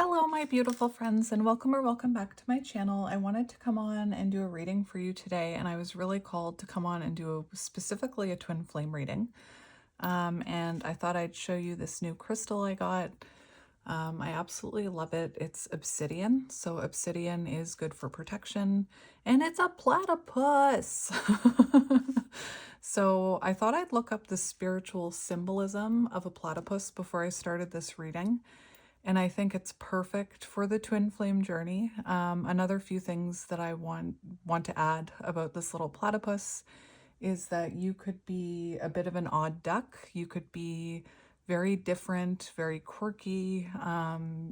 Hello, my beautiful friends, and welcome or welcome back to my channel. I wanted to come on and do a reading for you today, and I was really called to come on and do specifically a twin flame reading. And I thought I'd show you this new crystal I got. I absolutely love it. It's obsidian, so obsidian is good for protection, and it's a platypus. So I thought I'd look up the spiritual symbolism of a platypus before I started this reading. And I think it's perfect for the twin flame journey. Another few things that I want to add about this little platypus is that you could be a bit of an odd duck. You could be very different, very quirky.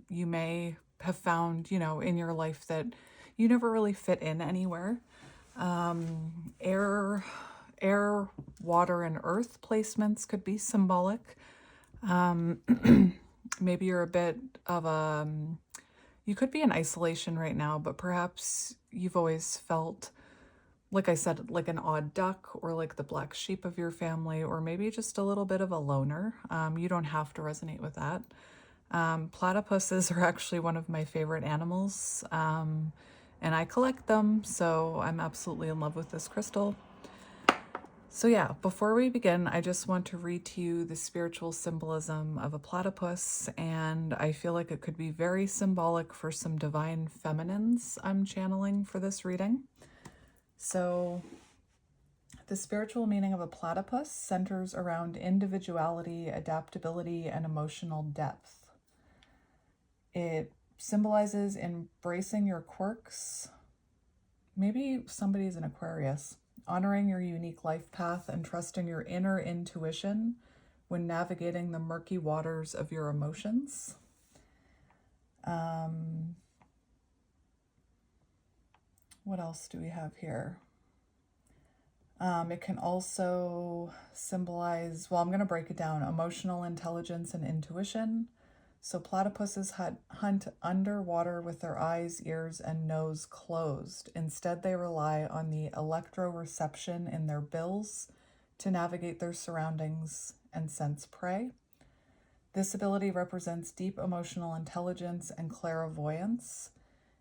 You may have found, in your life that you never really fit in anywhere. Air, water, and earth placements could be symbolic. Maybe you're a bit of you could be in isolation right now, but perhaps you've always felt, like I said, like an odd duck or like the black sheep of your family, or maybe just a little bit of a loner. You don't have to resonate with that. Platypuses are actually one of my favorite animals, and I collect them, so I'm absolutely in love with this crystal. So yeah, before we begin, I just want to read to you the spiritual symbolism of a platypus, and I feel like it could be very symbolic for some divine feminines I'm channeling for this reading. So the spiritual meaning of a platypus centers around individuality, adaptability, and emotional depth. It symbolizes embracing your quirks. Maybe somebody's an Aquarius. Honoring your unique life path and trusting your inner intuition when navigating the murky waters of your emotions. What else do we have here? It can also symbolize, well, I'm going to break it down, emotional intelligence and intuition. So platypuses hunt underwater with their eyes, ears, and nose closed. Instead, they rely on the electroreception in their bills to navigate their surroundings and sense prey. This ability represents deep emotional intelligence and clairvoyance.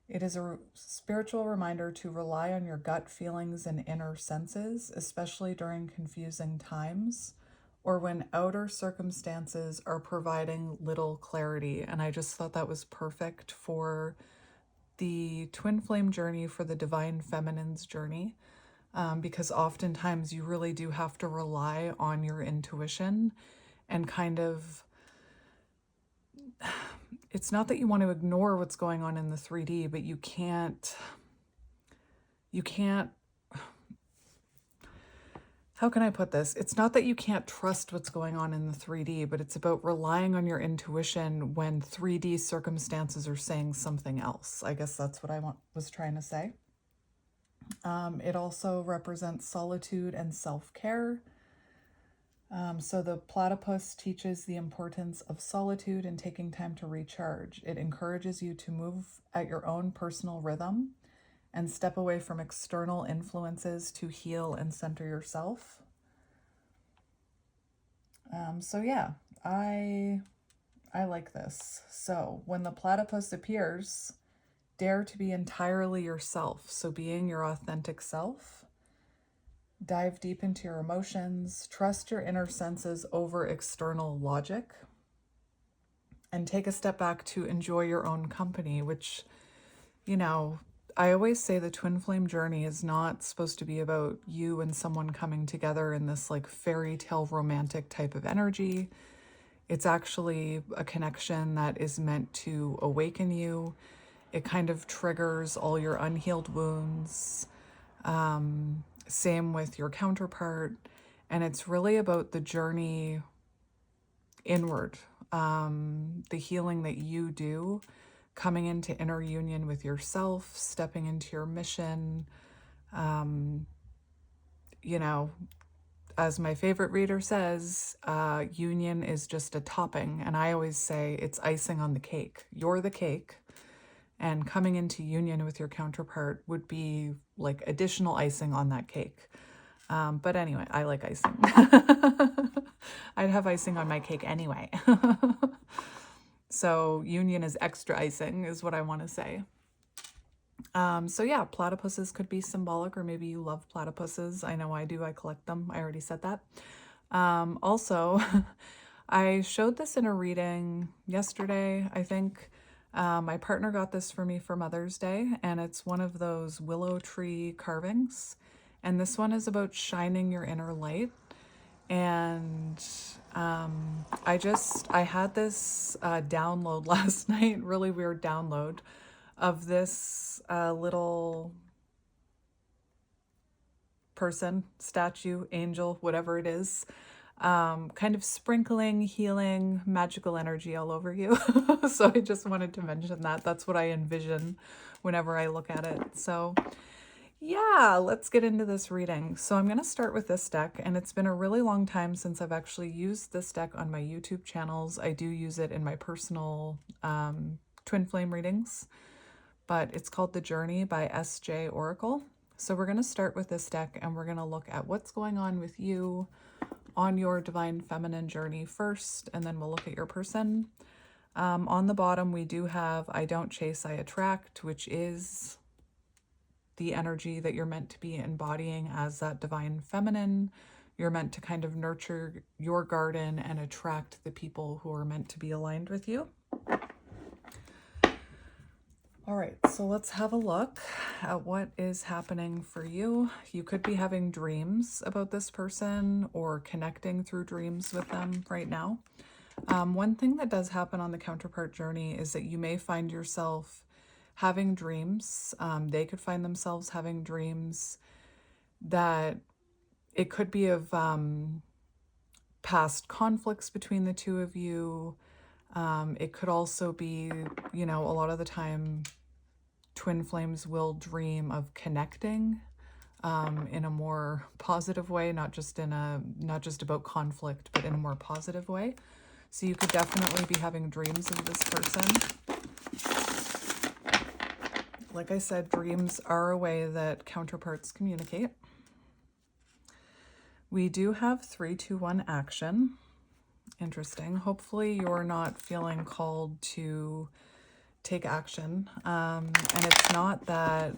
It is a spiritual reminder to rely on your gut feelings and inner senses, especially during confusing times or when outer circumstances are providing little clarity. And I just thought that was perfect for the twin flame journey, for the divine feminine's journey, because oftentimes you really do have to rely on your intuition and kind of, it's not that you want to ignore what's going on in the 3D, but you can't, how can I put this? It's not that you can't trust what's going on in the 3D, but it's about relying on your intuition when 3D circumstances are saying something else. I guess that's what I was trying to say. It also represents solitude and self-care. So the platypus teaches the importance of solitude and taking time to recharge. It encourages you to move at your own personal rhythm and step away from external influences to heal and center yourself. So yeah, I like this. So when the platypus appears, dare to be entirely yourself. So being your authentic self. Dive deep into your emotions. Trust your inner senses over external logic. And take a step back to enjoy your own company, which, I always say the twin flame journey is not supposed to be about you and someone coming together in this like fairy tale romantic type of energy. It's actually a connection that is meant to awaken you. It kind of triggers all your unhealed wounds. Same with your counterpart. And it's really about the journey inward, the healing that you do, coming into inner union with yourself, stepping into your mission. As my favorite reader says, union is just a topping. And I always say it's icing on the cake. You're the cake. And coming into union with your counterpart would be like additional icing on that cake. But anyway, I like icing. I'd have icing on my cake anyway. So union is extra icing is what I want to say. So yeah, platypuses could be symbolic, or maybe you love platypuses. I know I do. I collect them. I already said that. Also, I showed this in a reading yesterday, I think. My partner got this for me for Mother's Day, and it's one of those willow tree carvings. And this one is about shining your inner light. And I had this download last night, really weird download, of this little person, statue, angel, whatever it is, kind of sprinkling healing magical energy all over you. So I just wanted to mention that. That's what I envision whenever I look at it. So yeah, let's get into this reading. So I'm going to start with this deck, and it's been a really long time since I've actually used this deck on my YouTube channels. I do use it in my personal twin flame readings, but it's called The Journey by S.J. Oracle. So we're going to start with this deck, and we're going to look at what's going on with you on your divine feminine journey first, and then we'll look at your person. On the bottom, we do have I don't chase, I attract, which is the energy that you're meant to be embodying as that divine feminine. You're meant to kind of nurture your garden and attract the people who are meant to be aligned with you. All right, so let's have a look at what is happening for you. You could be having dreams about this person or connecting through dreams with them right now. One thing that does happen on the counterpart journey is that you may find yourself having dreams. They could find themselves having dreams that it could be of past conflicts between the two of you. It could also be, a lot of the time twin flames will dream of connecting in a more positive way, not just about conflict, but in a more positive way. So you could definitely be having dreams of this person. Like I said, dreams are a way that counterparts communicate. We do have 3, 2, 1 action. Interesting. Hopefully you're not feeling called to take action. And it's not that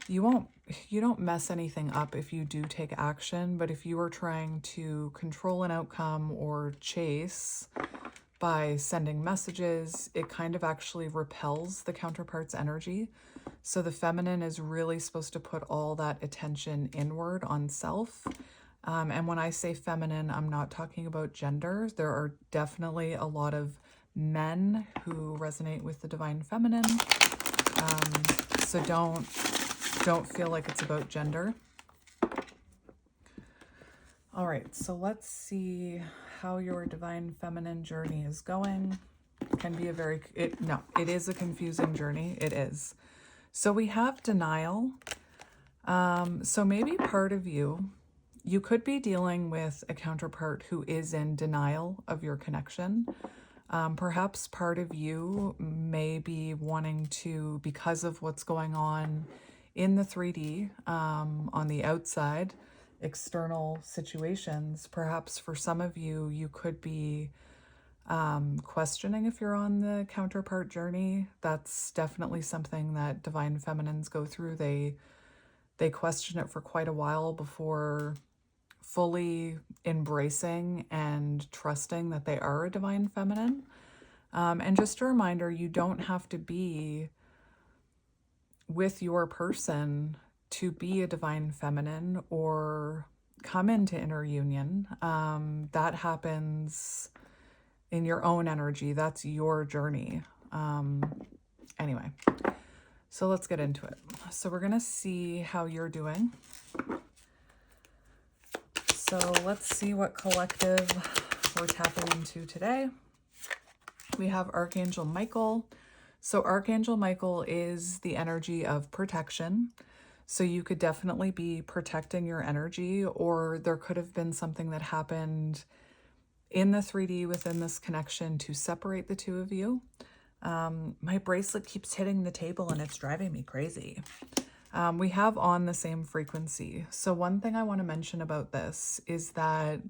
you don't mess anything up if you do take action, but if you are trying to control an outcome or chase by sending messages, it kind of actually repels the counterpart's energy. So the feminine is really supposed to put all that attention inward on self. And when I say feminine, I'm not talking about gender. There are definitely a lot of men who resonate with the divine feminine. So don't feel like it's about gender. All right, so let's see how your divine feminine journey is going. Can be it is a confusing journey. It is. So we have denial. So maybe part of you could be dealing with a counterpart who is in denial of your connection. Perhaps part of you may be wanting to, because of what's going on in the 3D, on the outside, external situations, perhaps for some of you, you could be questioning if you're on the counterpart journey. That's definitely something that divine feminines go through. They question it for quite a while before fully embracing and trusting that they are a divine feminine. And just a reminder, you don't have to be with your person to be a divine feminine or come into inner union. That happens in your own energy. That's your journey. Anyway, so let's get into it. So we're going to see how you're doing. So let's see what collective we're tapping into today. We have Archangel Michael. So Archangel Michael is the energy of protection. So you could definitely be protecting your energy, or there could have been something that happened in the 3D within this connection to separate the two of you. My bracelet keeps hitting the table and it's driving me crazy. We have on the same frequency. So one thing I want to mention about this is that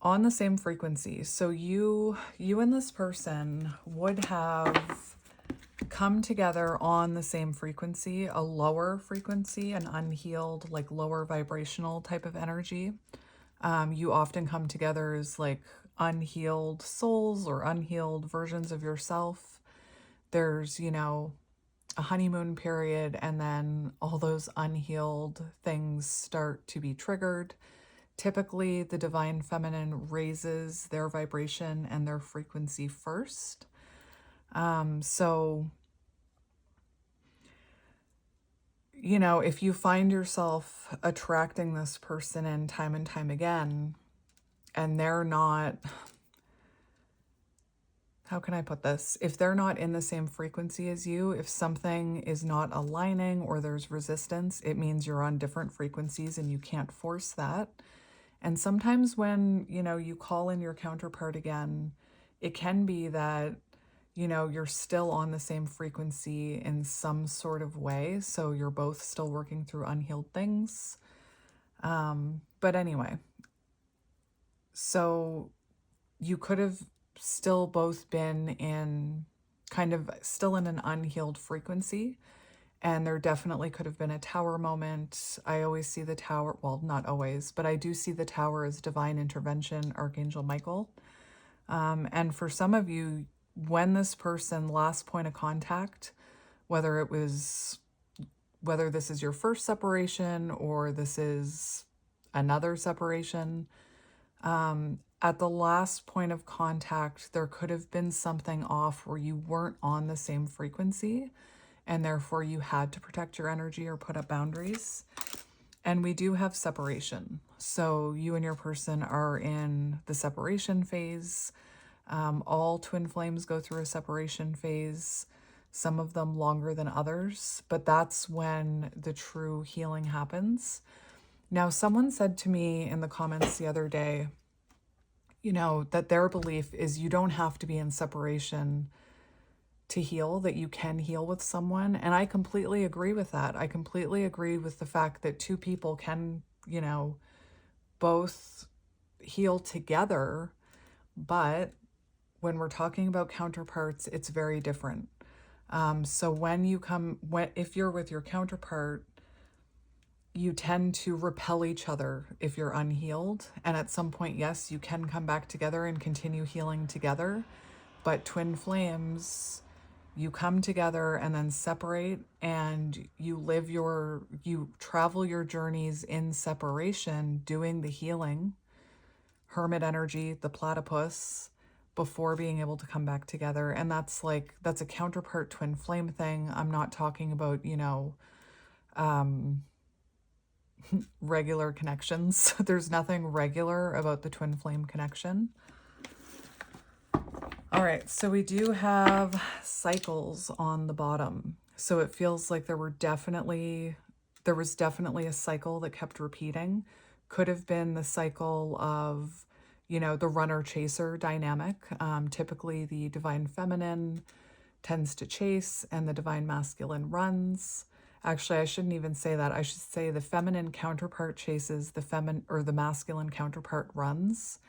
on the same frequency. So you and this person would have come together on the same frequency, a lower frequency, an unhealed, like lower vibrational type of energy. You often come together as like unhealed souls or unhealed versions of yourself. There's, a honeymoon period, and then all those unhealed things start to be triggered. Typically, the divine feminine raises their vibration and their frequency first. So, if you find yourself attracting this person in time and time again, and they're not, how can I put this? If they're not in the same frequency as you, if something is not aligning or there's resistance, it means you're on different frequencies and you can't force that. And sometimes when, you call in your counterpart again, it can be that, you're still on the same frequency in some sort of way. So you're both still working through unhealed things. But anyway, so you could have still both been in kind of still in an unhealed frequency. And there definitely could have been a tower moment. I always see the tower, well, not always, but I do see the tower as divine intervention, Archangel Michael. And for some of you, when this person last point of contact, whether this is your first separation or this is another separation, at the last point of contact, there could have been something off where you weren't on the same frequency, and therefore you had to protect your energy or put up boundaries. And we do have separation. So you and your person are in the separation phase. All twin flames go through a separation phase, some of them longer than others, but that's when the true healing happens. Now, someone said to me in the comments the other day, that their belief is you don't have to be in separation to heal, that you can heal with someone. And I completely agree with that. I completely agree with the fact that two people can, both heal together. But when we're talking about counterparts, it's very different. So if you're with your counterpart, you tend to repel each other if you're unhealed. And at some point, yes, you can come back together and continue healing together. But twin flames, you come together and then separate, and you travel your journeys in separation, doing the healing, hermit energy, the platypus, before being able to come back together. And that's a counterpart twin flame thing. I'm not talking about, regular connections. There's nothing regular about the twin flame connection. All right, so we do have cycles on the bottom. So it feels like there was definitely a cycle that kept repeating. Could have been the cycle of, the runner-chaser dynamic. Typically, the divine feminine tends to chase and the divine masculine runs. Actually, I shouldn't even say that. I should say the feminine counterpart chases, the masculine counterpart runs,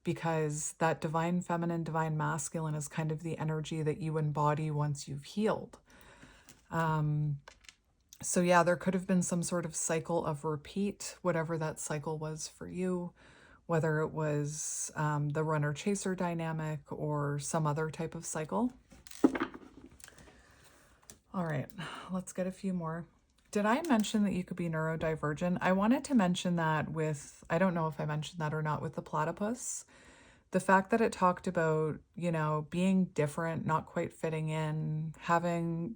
because that divine feminine, divine masculine is kind of the energy that you embody once you've healed. So yeah, there could have been some sort of cycle of repeat, whatever that cycle was for you, whether it was the runner-chaser dynamic or some other type of cycle. All right, let's get a few more. Did I mention that you could be neurodivergent? I wanted to mention that I don't know if I mentioned that or not, with the platypus. The fact that it talked about, being different, not quite fitting in, having,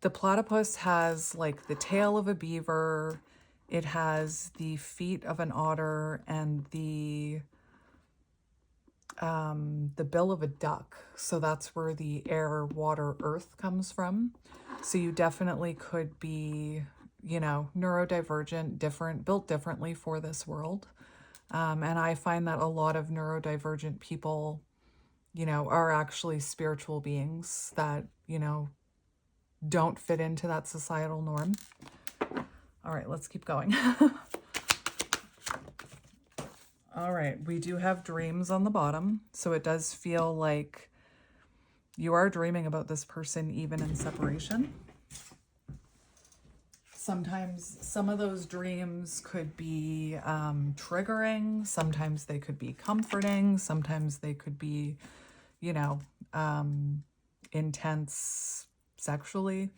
the platypus has like the tail of a beaver, it has the feet of an otter, and the bill of a duck. So that's where the air, water, earth comes from. So you definitely could be, neurodivergent, different, built differently for this world. And I find that a lot of neurodivergent people, are actually spiritual beings that, don't fit into that societal norm. All right, let's keep going. All right, we do have dreams on the bottom, so it does feel like you are dreaming about this person even in separation. Sometimes some of those dreams could be triggering, sometimes they could be comforting, sometimes they could be, you know, intense sexually.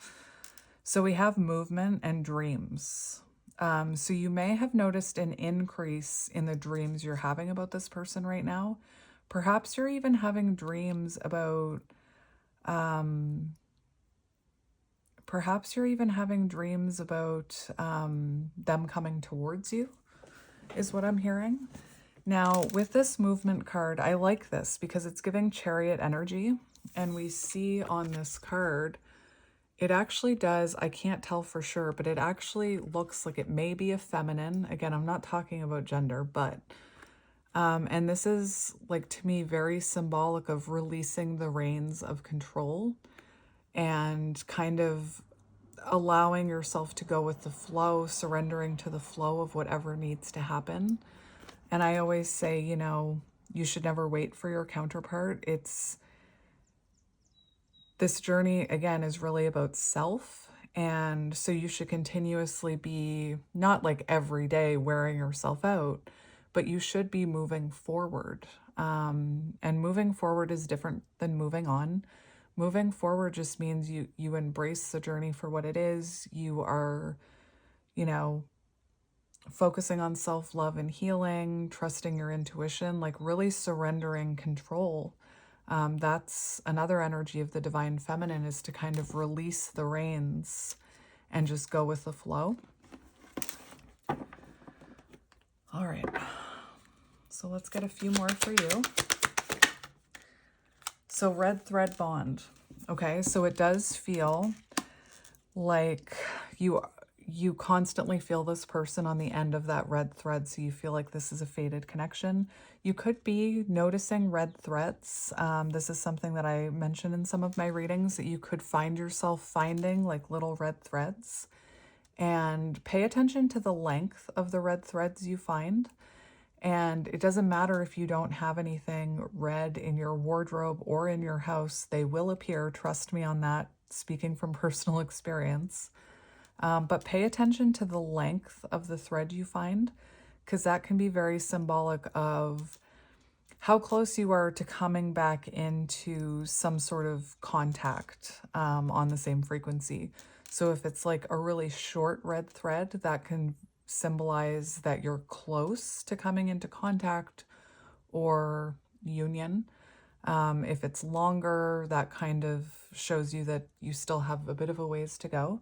So we have movement and dreams. So you may have noticed an increase in the dreams you're having about this person right now. Perhaps you're even having dreams about, them coming towards you, is what I'm hearing. Now, with this movement card, I like this because it's giving chariot energy. And we see on this card, it actually does, I can't tell for sure, but it actually looks like it may be a feminine. Again, I'm not talking about gender, but, and this is like, to me, very symbolic of releasing the reins of control and kind of allowing yourself to go with the flow, surrendering to the flow of whatever needs to happen. And I always say, you should never wait for your counterpart. This journey, again, is really about self. And so you should continuously be, not like every day wearing yourself out, but you should be moving forward. And moving forward is different than moving on. Moving forward just means you embrace the journey for what it is. You are, focusing on self-love and healing, trusting your intuition, like really surrendering control. That's another energy of the divine feminine, is to kind of release the reins and just go with the flow. All right. So let's get a few more for you. So red thread bond. Okay, so it does feel like you constantly feel this person on the end of that red thread, so you feel like this is a fated connection. You could be noticing red threads. This is something that I mentioned in some of my readings, that you could find yourself finding like little red threads. And pay attention to the length of the red threads you find. And it doesn't matter if you don't have anything red in your wardrobe or in your house, they will appear. Trust me on that, speaking from personal experience. But pay attention to the length of the thread you find, because that can be very symbolic of how close you are to coming back into some sort of contact on the same frequency. So if it's like a really short red thread, that can symbolize that you're close to coming into contact or union. If it's longer, that kind of shows you that you still have a bit of a ways to go.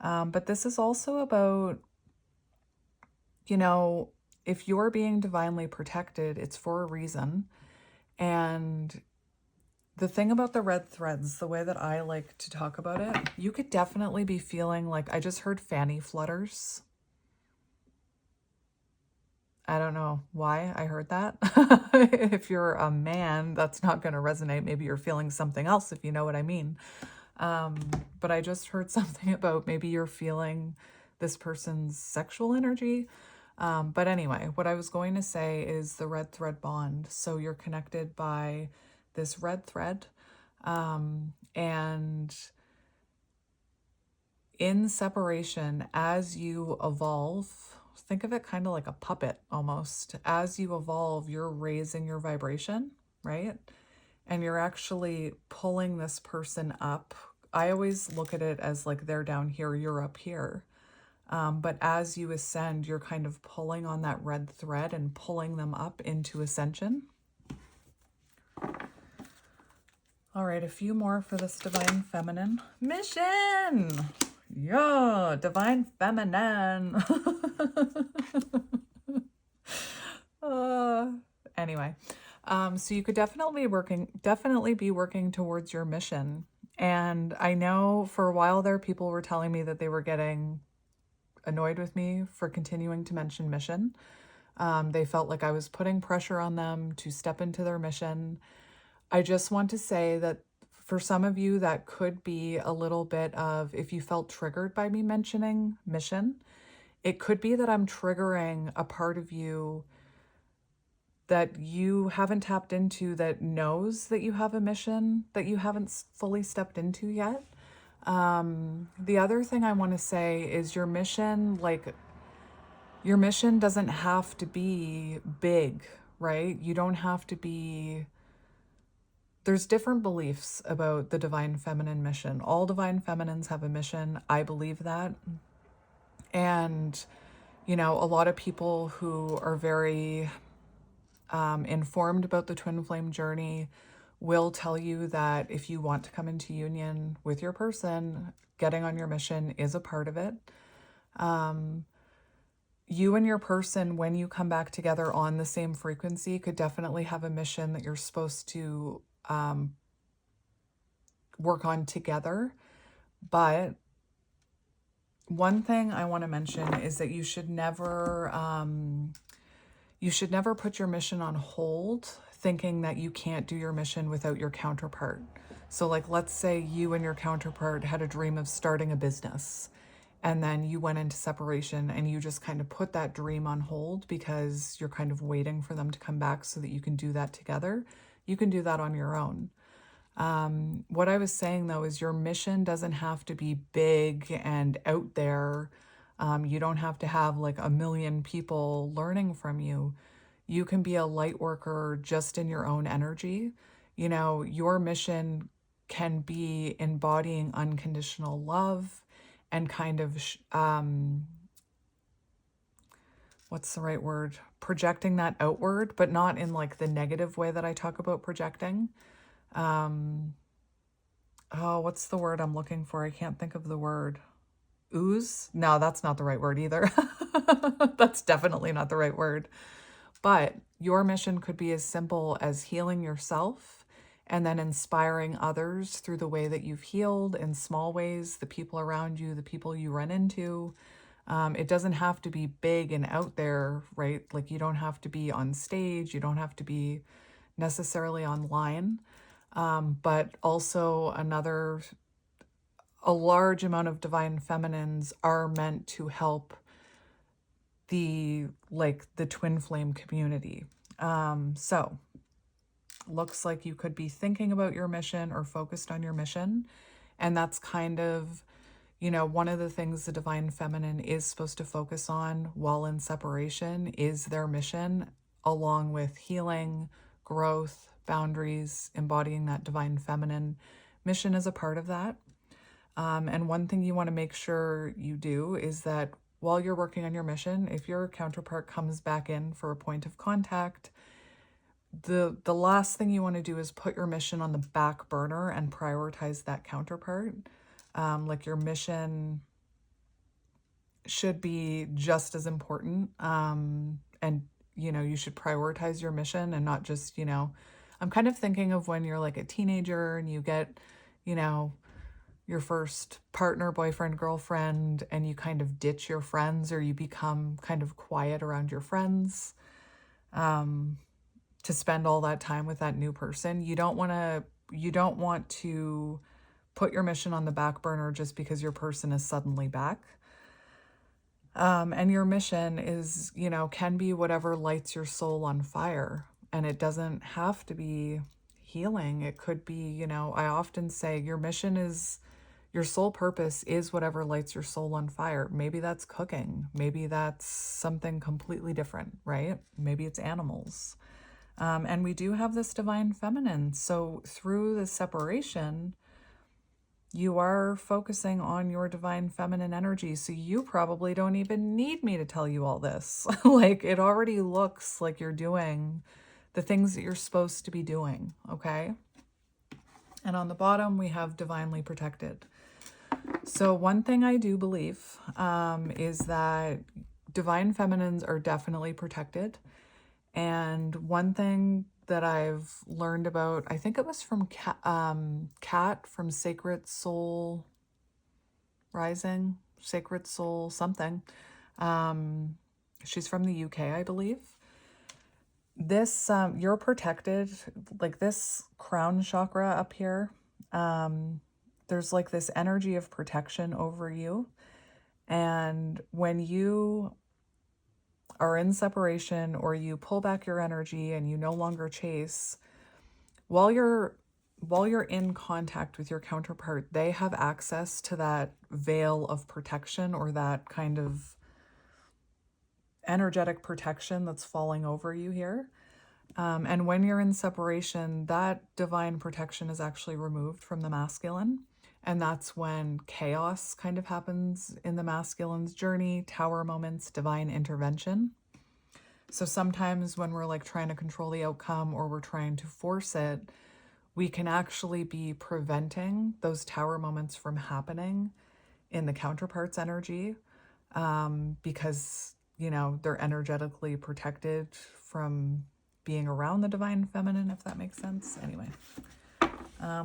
But this is also about, if you're being divinely protected, it's for a reason. And the thing about the red threads, the way that I like to talk about it, you could definitely be feeling like, I just heard fanny flutters. I don't know why I heard that. If you're a man, that's not going to resonate. Maybe you're feeling something else, if you know what I mean. But I just heard something about maybe you're feeling this person's sexual energy. But anyway, what I was going to say is the red thread bond. So you're connected by this red thread. And in separation, as you evolve, think of it kind of like a puppet almost. As you evolve, you're raising your vibration, right? And you're actually pulling this person up. I always look at it as like they're down here, you're up here. But as you ascend, you're kind of pulling on that red thread and pulling them up into ascension. All right, a few more for this divine feminine mission. Yeah, divine feminine. Anyway, so you could definitely be working towards your mission. And I know for a while there, people were telling me that they were getting annoyed with me for continuing to mention mission. They felt like I was putting pressure on them to step into their mission. I just want to say that for some of you, that could be a little bit of, if you felt triggered by me mentioning mission, it could be that I'm triggering a part of you that you haven't tapped into that knows that you have a mission that you haven't fully stepped into yet. The other thing I want to say is your mission, like, your mission doesn't have to be big, right? You don't have to be. There's different beliefs about the divine feminine mission. All divine feminines have a mission. I believe that. And, a lot of people who are very informed about the twin flame journey will tell you that if you want to come into union with your person, getting on your mission is a part of it. You and your person, when you come back together on the same frequency, could definitely have a mission that you're supposed to work on together. But one thing I want to mention is that you should never put your mission on hold thinking that you can't do your mission without your counterpart. So, like, let's say you and your counterpart had a dream of starting a business, and then you went into separation and you just kind of put that dream on hold because you're kind of waiting for them to come back so that you can do that together. You can do that on your own. What I was saying, though, is your mission doesn't have to be big and out there. You don't have to have like 1 million people learning from you. You can be a light worker just in your own energy. Your mission can be embodying unconditional love and kind of, what's the right word? Projecting that outward, but not in like the negative way that I talk about projecting. What's the word I'm looking for? I can't think of the word. Ooze? No, that's not the right word either. That's definitely not the right word. But your mission could be as simple as healing yourself and then inspiring others through the way that you've healed in small ways, the people around you, the people you run into. It doesn't have to be big and out there, right? Like, you don't have to be on stage. You don't have to be necessarily online. But also a large amount of divine feminines are meant to help the twin flame community. So looks like you could be thinking about your mission or focused on your mission. And that's kind of, one of the things the divine feminine is supposed to focus on while in separation is their mission, along with healing, growth, boundaries, embodying that divine feminine. Mission is a part of that. And one thing you want to make sure you do is that while you're working on your mission, if your counterpart comes back in for a point of contact, the last thing you want to do is put your mission on the back burner and prioritize that counterpart. Like, your mission should be just as important. And, you should prioritize your mission and not just, I'm kind of thinking of when you're like a teenager and you get, your first partner, boyfriend, girlfriend, and you kind of ditch your friends, or you become kind of quiet around your friends to spend all that time with that new person. You don't want to put your mission on the back burner just because your person is suddenly back. And your mission is, can be whatever lights your soul on fire. And it doesn't have to be healing. It could be, I often say your soul purpose is whatever lights your soul on fire. Maybe that's cooking. Maybe that's something completely different, right? Maybe it's animals. And we do have this divine feminine. So through the separation, you are focusing on your divine feminine energy. So you probably don't even need me to tell you all this. Like, it already looks like you're doing the things that you're supposed to be doing, okay? And on the bottom, we have divinely protected. So one thing I do believe is that divine feminines are definitely protected. And one thing that I've learned about, I think it was from Kat from Sacred Soul Rising, Sacred Soul something. She's from the UK, I believe. This, you're protected, like this crown chakra up here. There's like this energy of protection over you. And when you are in separation or you pull back your energy and you no longer chase, while you're in contact with your counterpart, they have access to that veil of protection or that kind of energetic protection that's falling over you here. And when you're in separation, that divine protection is actually removed from the masculine. And that's when chaos kind of happens in the masculine's journey, tower moments, divine intervention. So sometimes when we're like trying to control the outcome or we're trying to force it, we can actually be preventing those tower moments from happening in the counterpart's energy, because, you know, they're energetically protected from being around the divine feminine, if that makes sense. Anyway,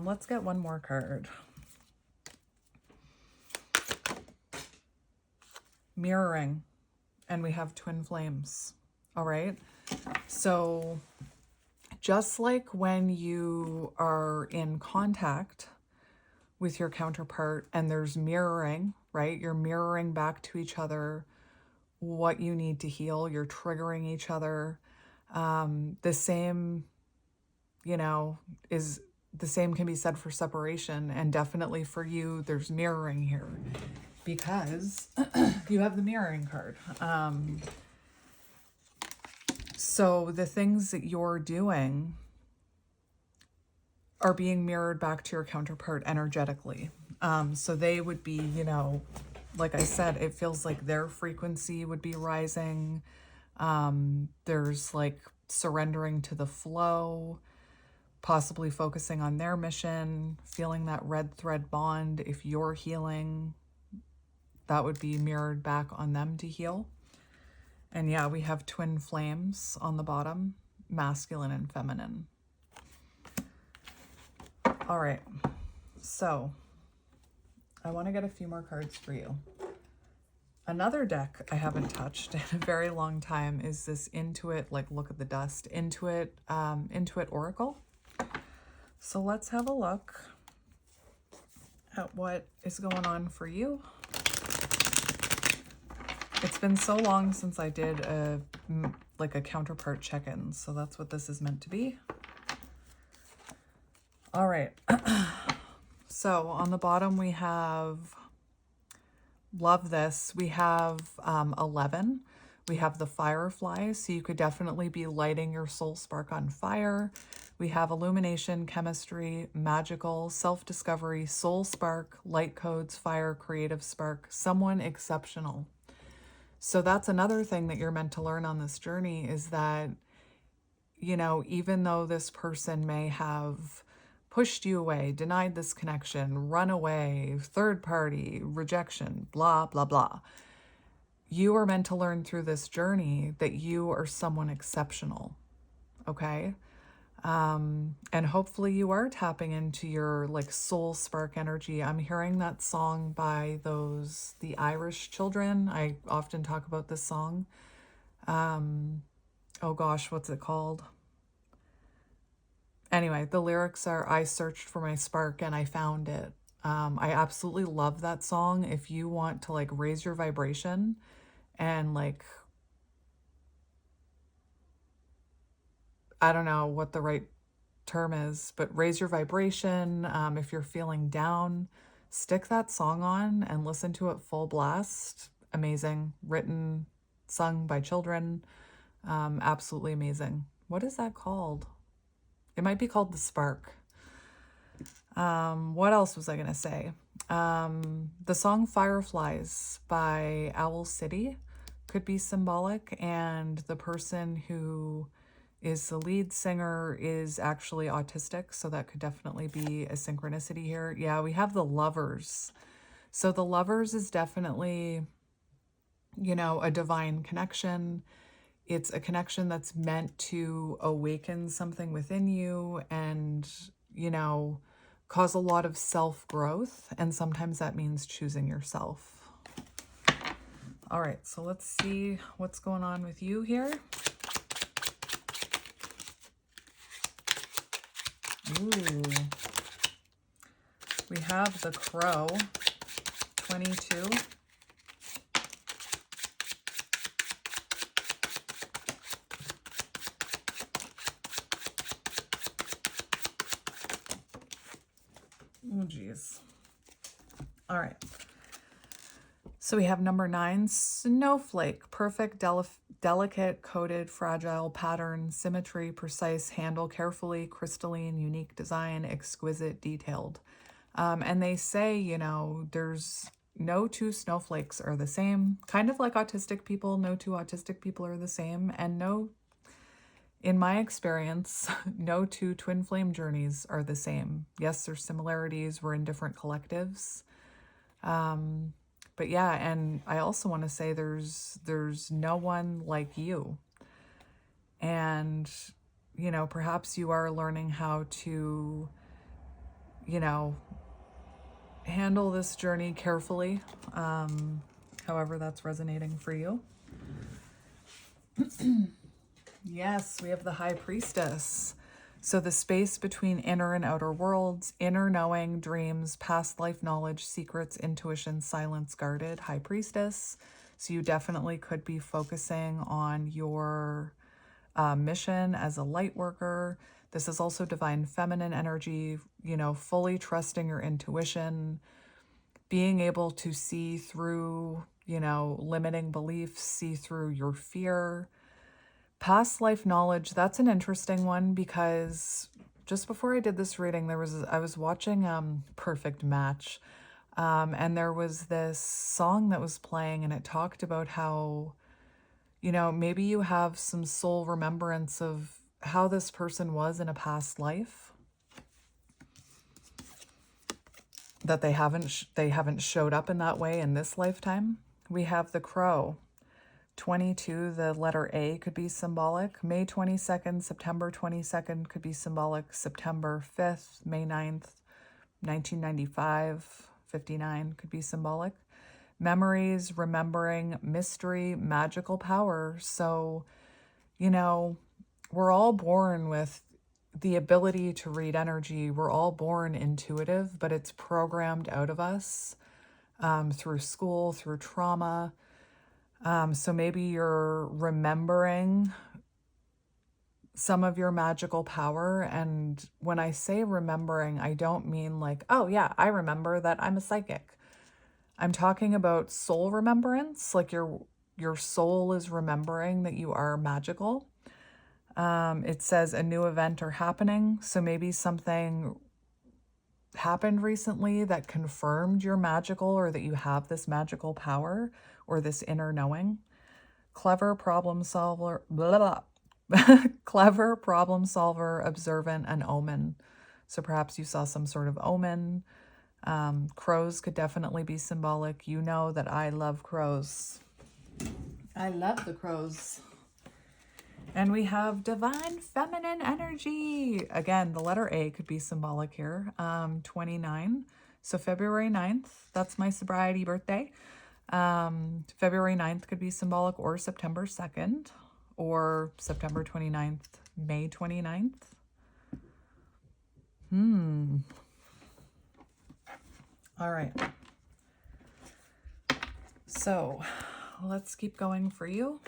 let's get one more card. Mirroring, and we have twin flames. All right, so just like when you are in contact with your counterpart and there's mirroring, right? You're mirroring back to each other what you need to heal. You're triggering each other. The same, you know, is the same can be said for separation, and definitely for you, there's mirroring here because you have the mirroring card. So the things that you're doing are being mirrored back to your counterpart energetically. So they would be, you know, like I said, it feels like their frequency would be rising. There's like surrendering to the flow, possibly focusing on their mission, feeling that red thread bond. If you're healing, that would be mirrored back on them to heal. And yeah, we have twin flames on the bottom, masculine and feminine. All right, so I want to get a few more cards for you. Another deck I haven't touched in a very long time is this Intuit, like look at the dust, Intuit Oracle. So let's have a look at what is going on for you. It's been so long since I did a counterpart check-in, so that's what this is meant to be. All right. So on the bottom we have, love this, we have 11. We have the firefly, so you could definitely be lighting your soul spark on fire. We have illumination, chemistry, magical, self-discovery, soul spark, light codes, fire, creative spark, someone exceptional. So that's another thing that you're meant to learn on this journey is that, you know, even though this person may have pushed you away, denied this connection, run away, third party, rejection, blah, blah, blah, you are meant to learn through this journey that you are someone exceptional, okay? And hopefully you are tapping into your like soul spark energy. I'm hearing that song by the Irish children. I often talk about this song. Oh gosh, what's it called? Anyway, the lyrics are, I searched for my spark and I found it. I absolutely love that song. If you want to like raise your vibration and like, I don't know what the right term is, but raise your vibration. If you're feeling down, stick that song on and listen to it full blast. Amazing. Written, sung by children. Absolutely amazing. What is that called? It might be called The Spark. What else was I going to say? The song Fireflies by Owl City could be symbolic, and the person who is the lead singer is actually autistic, so that could definitely be a synchronicity here. Yeah, we have the Lovers. So the Lovers is definitely, you know, a divine connection. It's a connection that's meant to awaken something within you and, you know, cause a lot of self-growth. And sometimes that means choosing yourself. All right, so let's see what's going on with you here. Ooh. We have the Crow, 22. Oh, geez. All right. So we have number 9, snowflake, perfect, delicate, coated, fragile, pattern, symmetry, precise, handle carefully, crystalline, unique design, exquisite, detailed. And they say, you know, there's no two snowflakes are the same, kind of like autistic people, no two autistic people are the same, and no, in my experience, no two twin flame journeys are the same. Yes, there's similarities, we're in different collectives. But yeah, and I also want to say there's no one like you. And, you know, perhaps you are learning how to, you know, handle this journey carefully, however that's resonating for you. Yes, we have the High Priestess. So the space between inner and outer worlds, inner knowing, dreams, past life knowledge, secrets, intuition, silence guarded, High Priestess. So you definitely could be focusing on your mission as a light worker. This is also divine feminine energy, you know, fully trusting your intuition, being able to see through, you know, limiting beliefs, see through your fear. Past life knowledge, that's an interesting one because just before I did this reading, I was watching Perfect Match, and there was this song that was playing and it talked about how, you know, maybe you have some soul remembrance of how this person was in a past life that they haven't showed up in that way in this lifetime. We have the Crow. 22, the letter A could be symbolic. May 22nd, September 22nd could be symbolic. September 5th, May 9th, 1995, 59 could be symbolic. Memories, remembering, mystery, magical power. So, you know, we're all born with the ability to read energy. We're all born intuitive, but it's programmed out of us through school, through trauma. So maybe you're remembering some of your magical power. And when I say remembering, I don't mean like, oh yeah, I remember that I'm a psychic. I'm talking about soul remembrance, like your soul is remembering that you are magical. It says a new event or happening. So maybe something happened recently that confirmed you're magical or that you have this magical power or this inner knowing. Clever problem solver, blah, blah. Clever problem solver, observant, and omen. So perhaps you saw some sort of omen. Crows could definitely be symbolic. You know that I love crows. I love the crows. And we have divine feminine energy. Again, the letter A could be symbolic here. 29. So February 9th, that's my sobriety birthday. February 9th could be symbolic, or September 2nd, or September 29th, May 29th. All right. So let's keep going for you.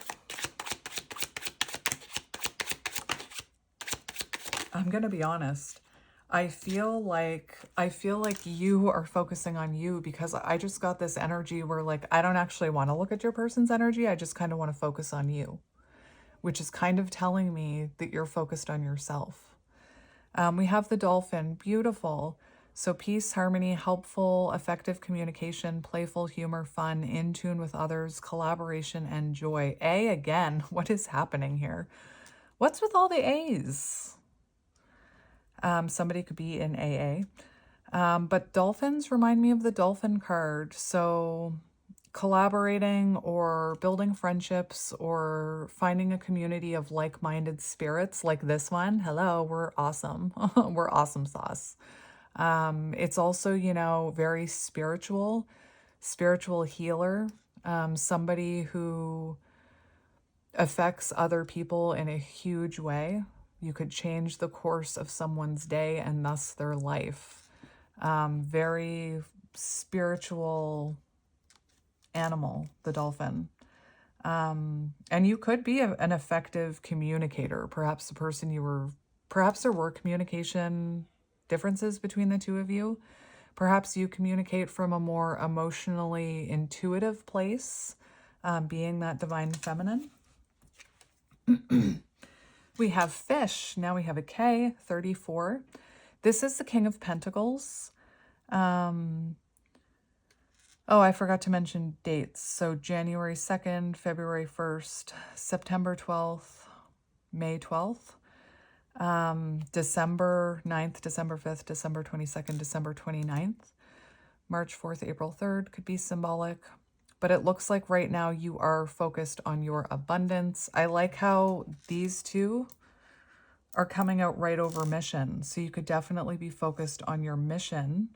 I'm going to be honest. I feel like you are focusing on you because I just got this energy where like, I don't actually want to look at your person's energy. I just kind of want to focus on you, which is kind of telling me that you're focused on yourself. We have the dolphin, beautiful. So peace, harmony, helpful, effective communication, playful humor, fun, in tune with others, collaboration, and joy. A again, what is happening here? What's with all the A's? Somebody could be in AA. But dolphins remind me of the dolphin card. So collaborating or building friendships or finding a community of like-minded spirits like this one. Hello, we're awesome. We're awesome sauce. It's also, you know, very spiritual healer, somebody who affects other people in a huge way. You could change the course of someone's day and thus their life. Very spiritual animal, the dolphin. And you could be an effective communicator. Perhaps there were communication differences between the two of you. Perhaps you communicate from a more emotionally intuitive place, being that divine feminine. We have fish. Now we have a K, 34. This is the King of Pentacles. Oh, I forgot to mention dates. So January 2nd, February 1st, September 12th, May 12th, December 9th, December 5th, December 22nd, December 29th, March 4th, April 3rd could be symbolic. But it looks like right now you are focused on your abundance. I like how these two are coming out right over mission. So you could definitely be focused on your mission.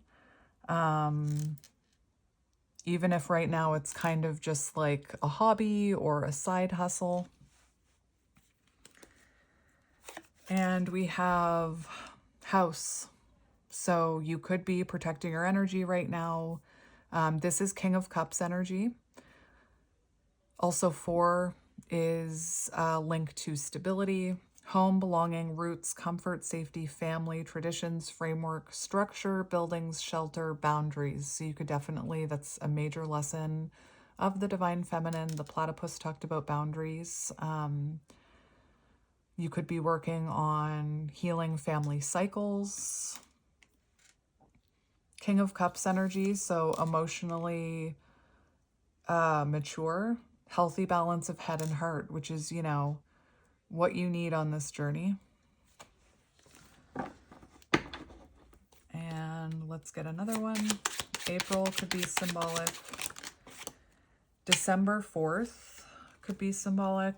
Even if right now it's kind of just like a hobby or a side hustle. And we have house. So you could be protecting your energy right now. This is King of Cups energy. Also 4 is linked to stability, home, belonging, roots, comfort, safety, family, traditions, framework, structure, buildings, shelter, boundaries. So you could definitely, that's a major lesson of the divine feminine. The platypus talked about boundaries. You could be working on healing family cycles. King of Cups energy, so emotionally mature, healthy balance of head and heart, which is, you know, what you need on this journey. And let's get another one. April could be symbolic. December 4th could be symbolic.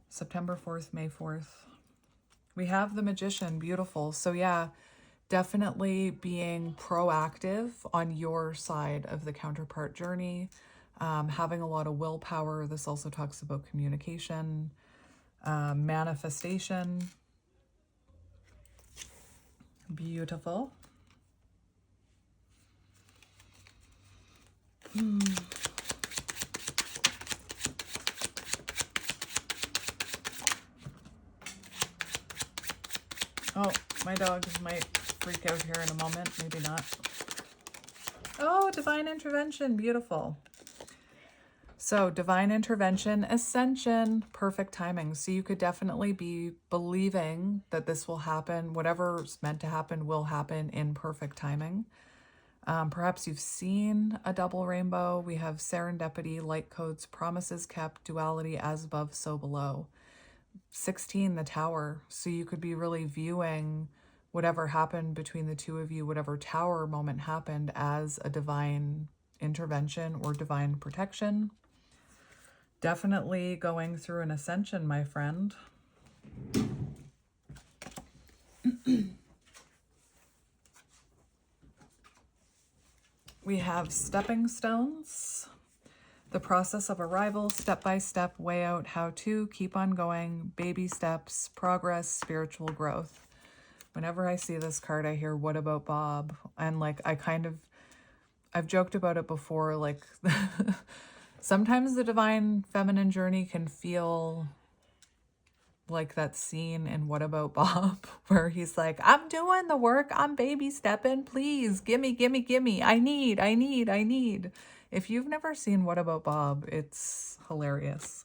September 4th, May 4th. We have the Magician, beautiful. So yeah, definitely being proactive on your side of the counterpart journey. Having a lot of willpower. This also talks about communication, manifestation. Beautiful. Oh, my dog might freak out here in a moment. Maybe not. Oh, divine intervention. Beautiful. So divine intervention, ascension, perfect timing. So you could definitely be believing that this will happen. Whatever's meant to happen will happen in perfect timing. Perhaps you've seen a double rainbow. We have serendipity, light codes, promises kept, duality, as above, so below. 16, the Tower. So you could be really viewing whatever happened between the two of you, whatever Tower moment happened, as a divine intervention or divine protection. Definitely going through an ascension, my friend. We have stepping stones. The process of arrival, step-by-step, way out, how to, keep on going, baby steps, progress, spiritual growth. Whenever I see this card, I hear, what about Bob? And like, I've joked about it before, like, sometimes the divine feminine journey can feel like that scene in What About Bob, where he's like, I'm doing the work, I'm baby stepping, please, gimme, gimme, gimme, I need. If you've never seen What About Bob, it's hilarious.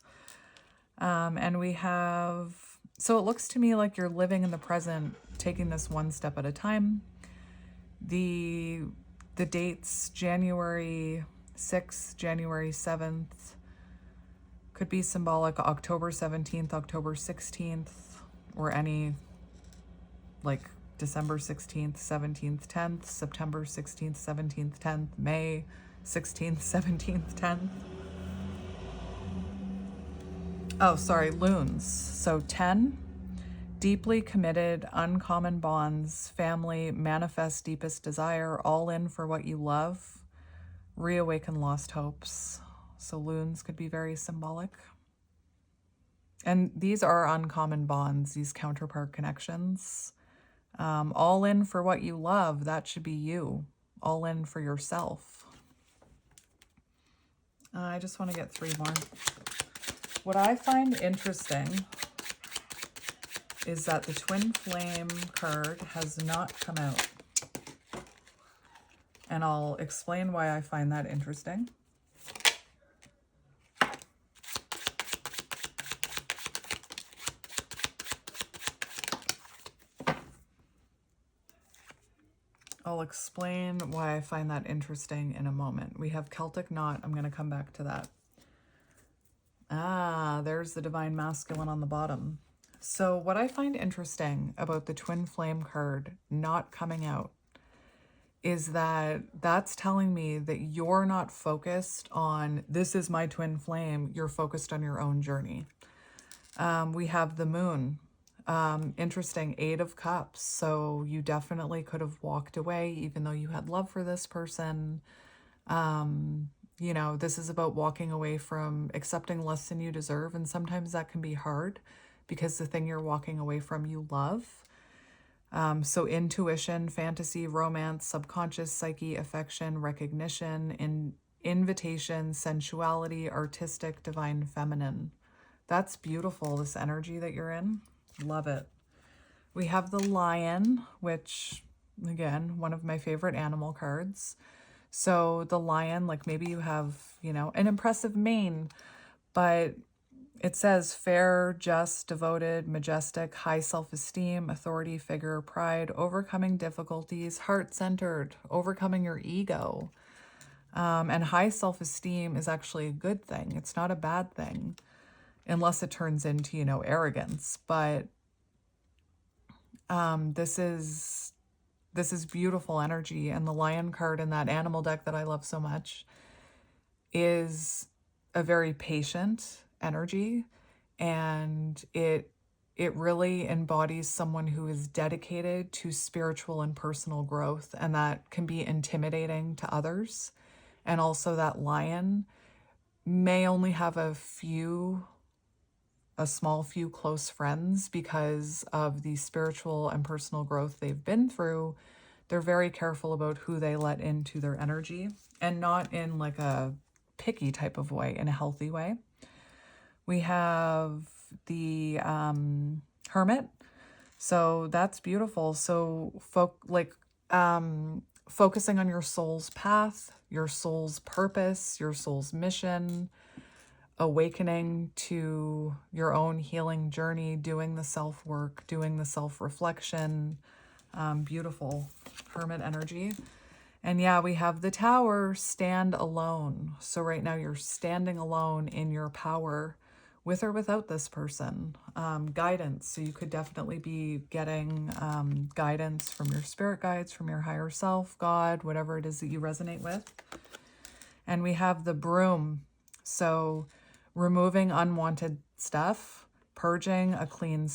And we have, so it looks to me like you're living in the present, taking this one step at a time. The dates, January 6th, January 7th, could be symbolic, October 17th, October 16th, or any, like December 16th, 17th, 10th, September 16th, 17th, 10th, May 16th, 17th, 10th. Oh, sorry, loons. So 10, deeply committed, uncommon bonds, family, manifest deepest desire, all in for what you love, reawaken lost hopes. So loons could be very symbolic. And these are uncommon bonds, these counterpart connections. All in for what you love, that should be you. All in for yourself. I just want to get 3 more. What I find interesting is that the Twin Flame card has not come out. And I'll explain why I find that interesting. I'll explain why I find that interesting in a moment. We have Celtic Knot. I'm going to come back to that. Ah, there's the Divine Masculine on the bottom. So what I find interesting about the Twin Flame card not coming out is that that's telling me that you're not focused on, this is my twin flame. You're focused on your own journey. We have the Moon. Interesting, 8 of Cups. So you definitely could have walked away even though you had love for this person. You know, this is about walking away from accepting less than you deserve. And sometimes that can be hard because the thing you're walking away from, you love. So intuition, fantasy, romance, subconscious, psyche, affection, recognition, invitation, sensuality, artistic, divine feminine. That's beautiful, this energy that you're in. Love it. We have the Lion, which, again, one of my favorite animal cards. So the Lion, like maybe you have, you know, an impressive mane, but it says fair, just, devoted, majestic, high self-esteem, authority figure, pride, overcoming difficulties, heart-centered, overcoming your ego. And high self-esteem is actually a good thing. It's not a bad thing unless it turns into, you know, arrogance. But this is beautiful energy. And the Lion card in that animal deck that I love so much is a very patient energy, and it really embodies someone who is dedicated to spiritual and personal growth, and that can be intimidating to others. And also that Lion may only have a small few close friends because of the spiritual and personal growth they've been through. They're very careful about who they let into their energy, and not in like a picky type of way, in a healthy way. We have the Hermit. So that's beautiful. So focusing on your soul's path, your soul's purpose, your soul's mission, awakening to your own healing journey, doing the self-work, doing the self-reflection. Beautiful Hermit energy. And yeah, we have the Tower, stand alone. So right now you're standing alone in your power, with or without this person. Guidance. So you could definitely be getting guidance from your spirit guides, from your higher self, God, whatever it is that you resonate with. And we have the Broom. So removing unwanted stuff, purging, a clean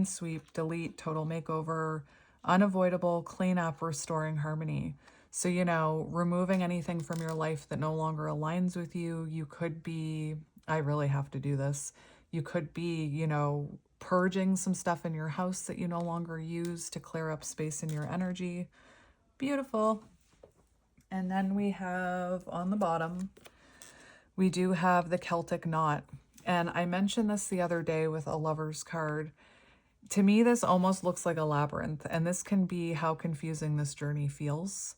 sweep, delete, total makeover, unavoidable, clean up, restoring harmony. So, you know, removing anything from your life that no longer aligns with you. You could be, I really have to do this. You could be, you know, purging some stuff in your house that you no longer use to clear up space in your energy. Beautiful. And then we have on the bottom, we do have the Celtic Knot. And I mentioned this the other day with a Lover's card. To me, this almost looks like a labyrinth, and this can be how confusing this journey feels.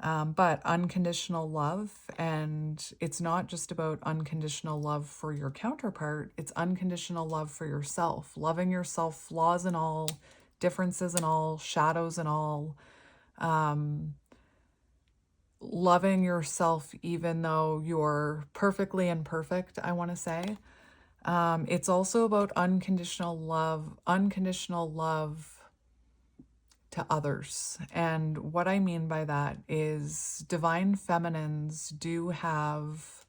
But unconditional love, and it's not just about unconditional love for your counterpart, it's unconditional love for yourself, loving yourself, flaws and all, differences and all, shadows and all, loving yourself even though you're perfectly imperfect, I want to say. It's also about unconditional love to others. And what I mean by that is divine feminines do have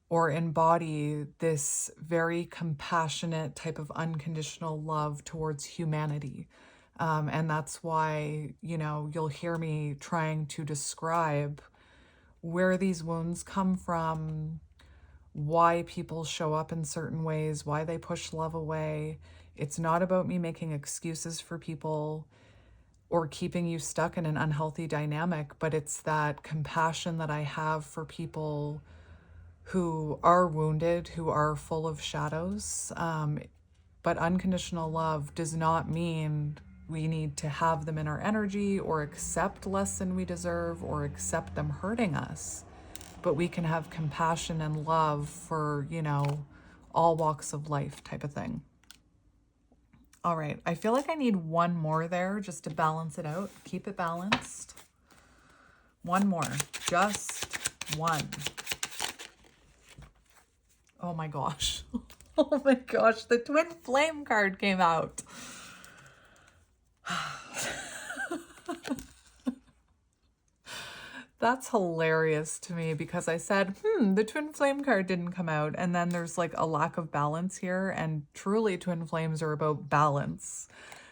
or embody this very compassionate type of unconditional love towards humanity. And that's why, you know, you'll hear me trying to describe where these wounds come from, why people show up in certain ways, why they push love away. It's not about me making excuses for people or keeping you stuck in an unhealthy dynamic, but it's that compassion that I have for people who are wounded, who are full of shadows. But unconditional love does not mean we need to have them in our energy or accept less than we deserve or accept them hurting us. But we can have compassion and love for, all walks of life type of thing. All right, I feel like I need one more there just to balance it out. Keep it balanced. One more, just one. Oh my gosh. Oh my gosh, the twin flame card came out. That's hilarious to me because I said, the twin flame card didn't come out. And then there's like a lack of balance here. And truly, twin flames are about balance.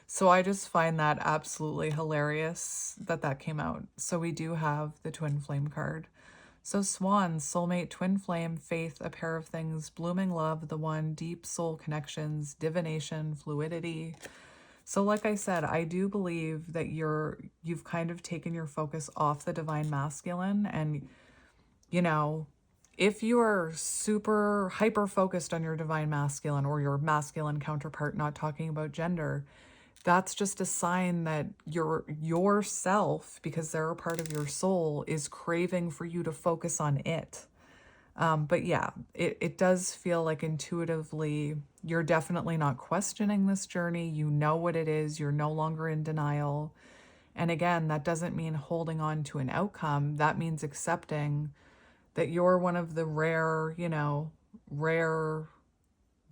So I just find that absolutely hilarious that that came out. So we do have the twin flame card. So swans, soulmate, twin flame, faith, a pair of things, blooming love, the one, deep soul connections, divination, fluidity. So like I said, I do believe that you've kind of taken your focus off the divine masculine. And, if you are super hyper focused on your divine masculine or your masculine counterpart, not talking about gender, that's just a sign that yourself, because they're a part of your soul, is craving for you to focus on it. But yeah, it does feel like intuitively you're definitely not questioning this journey. You know what it is. You're no longer in denial. And again, that doesn't mean holding on to an outcome. That means accepting that you're one of the rare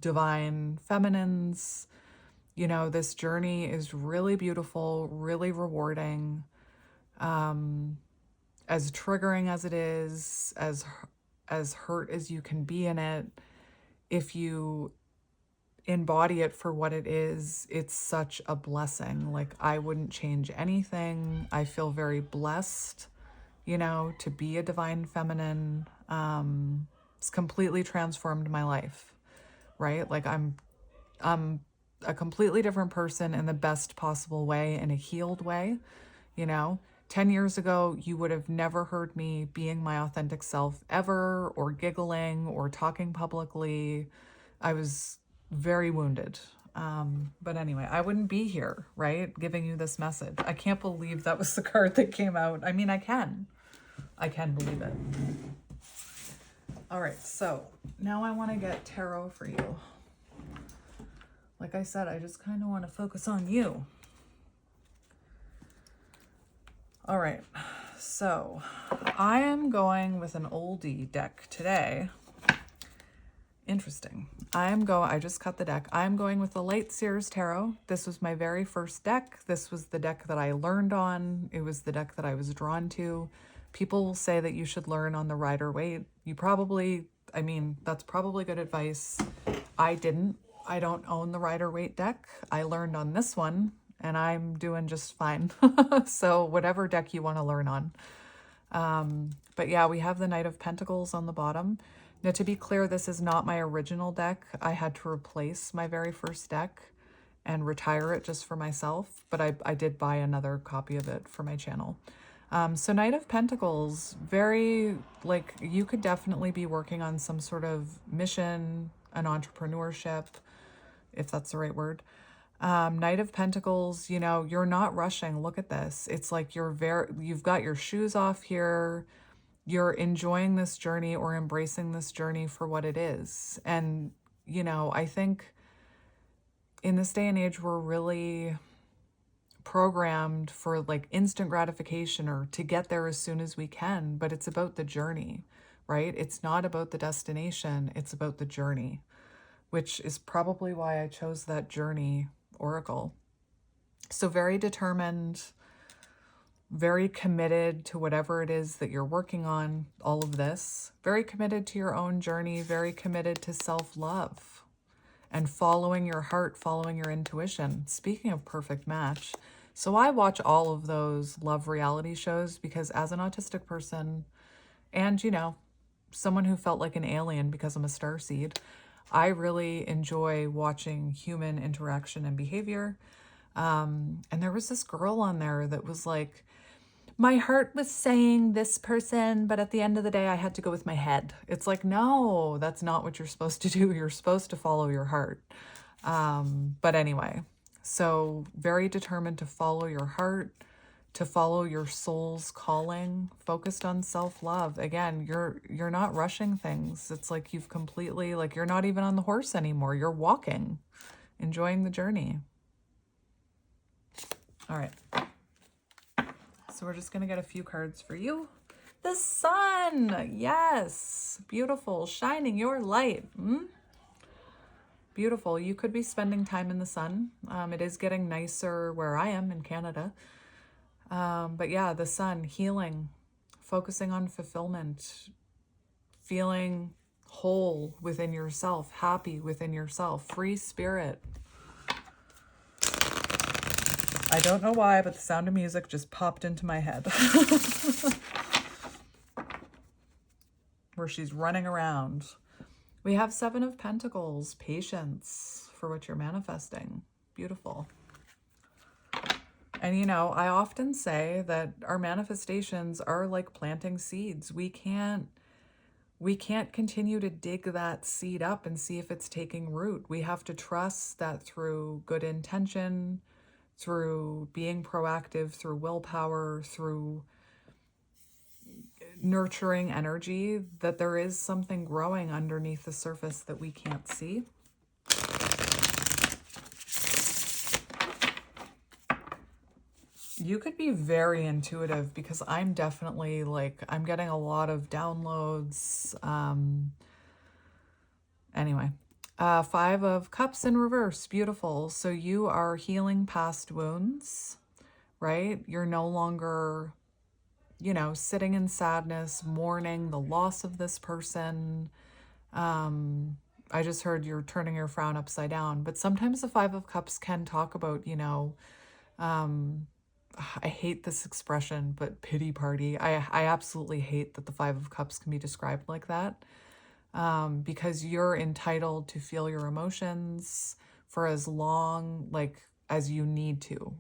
divine feminines. This journey is really beautiful, really rewarding, as triggering as it is, as hurt as you can be in it. If you embody it for what it is, it's such a blessing. Like, I wouldn't change anything. I feel very blessed, to be a divine feminine. It's completely transformed my life, right? Like, I'm a completely different person in the best possible way, in a healed way. 10 years ago, you would have never heard me being my authentic self ever, or giggling, or talking publicly. I was very wounded. But anyway, I wouldn't be here, right? Giving you this message. I can't believe that was the card that came out. I mean, I can believe it. All right, so now I want to get tarot for you. Like I said, I just kind of want to focus on you. All right, so I am going with an oldie deck today. Interesting. I just cut the deck. I'm going with the Light Seers Tarot. This was my very first deck. This was the deck that I learned on. It was the deck that I was drawn to. People will say that you should learn on the Rider-Waite. That's probably good advice. I didn't. I don't own the Rider-Waite deck. I learned on this one, and I'm doing just fine. So whatever deck you want to learn on. But yeah, we have the Knight of Pentacles on the bottom. Now, to be clear, this is not my original deck. I had to replace my very first deck and retire it just for myself, but I did buy another copy of it for my channel. So Knight of Pentacles, very, like, you could definitely be working on some sort of mission, an entrepreneurship, if that's the right word. Knight of Pentacles, you're not rushing. Look at this. It's like you've got your shoes off here. You're enjoying this journey or embracing this journey for what it is. And, I think in this day and age, we're really programmed for like instant gratification or to get there as soon as we can, but it's about the journey, right? It's not about the destination. It's about the journey, which is probably why I chose that journey oracle. So very determined, very committed to whatever it is that you're working on, all of this, very committed to your own journey, very committed to self-love and following your heart, following your intuition. Speaking of perfect match, so I watch all of those love reality shows because as an autistic person and, someone who felt like an alien because I'm a starseed, I really enjoy watching human interaction and behavior. And there was this girl on there that was like, my heart was saying this person, but at the end of the day, I had to go with my head. It's like, no, that's not what you're supposed to do. You're supposed to follow your heart. But anyway, So very determined to follow your heart, to follow your soul's calling, focused on self-love. Again, you're not rushing things. It's like you've completely, like you're not even on the horse anymore. You're walking, enjoying the journey. All right. So we're just going to get a few cards for you. The sun. Yes. Beautiful. Shining your light. Beautiful. You could be spending time in the sun. It is getting nicer where I am in Canada. But yeah, the sun, healing, focusing on fulfillment, feeling whole within yourself, happy within yourself, free spirit. I don't know why, but the sound of music just popped into my head. Where she's running around. We have 7 of Pentacles, patience for what you're manifesting. Beautiful. And you know, I often say that our manifestations are like planting seeds. We can't continue to dig that seed up and see if it's taking root. We have to trust that through good intention, through being proactive, through willpower, through nurturing energy, that there is something growing underneath the surface that we can't see. You could be very intuitive, because I'm definitely like, I'm getting a lot of downloads. Anyway, 5 of Cups in reverse. Beautiful. So you are healing past wounds, right? You're no longer, you know, sitting in sadness, mourning the loss of this person. I just heard you're turning your frown upside down, but sometimes the 5 of Cups can talk about, you know, I hate this expression, but pity party. I absolutely hate that the 5 of Cups can be described like that, because you're entitled to feel your emotions for as long, like, as you need to,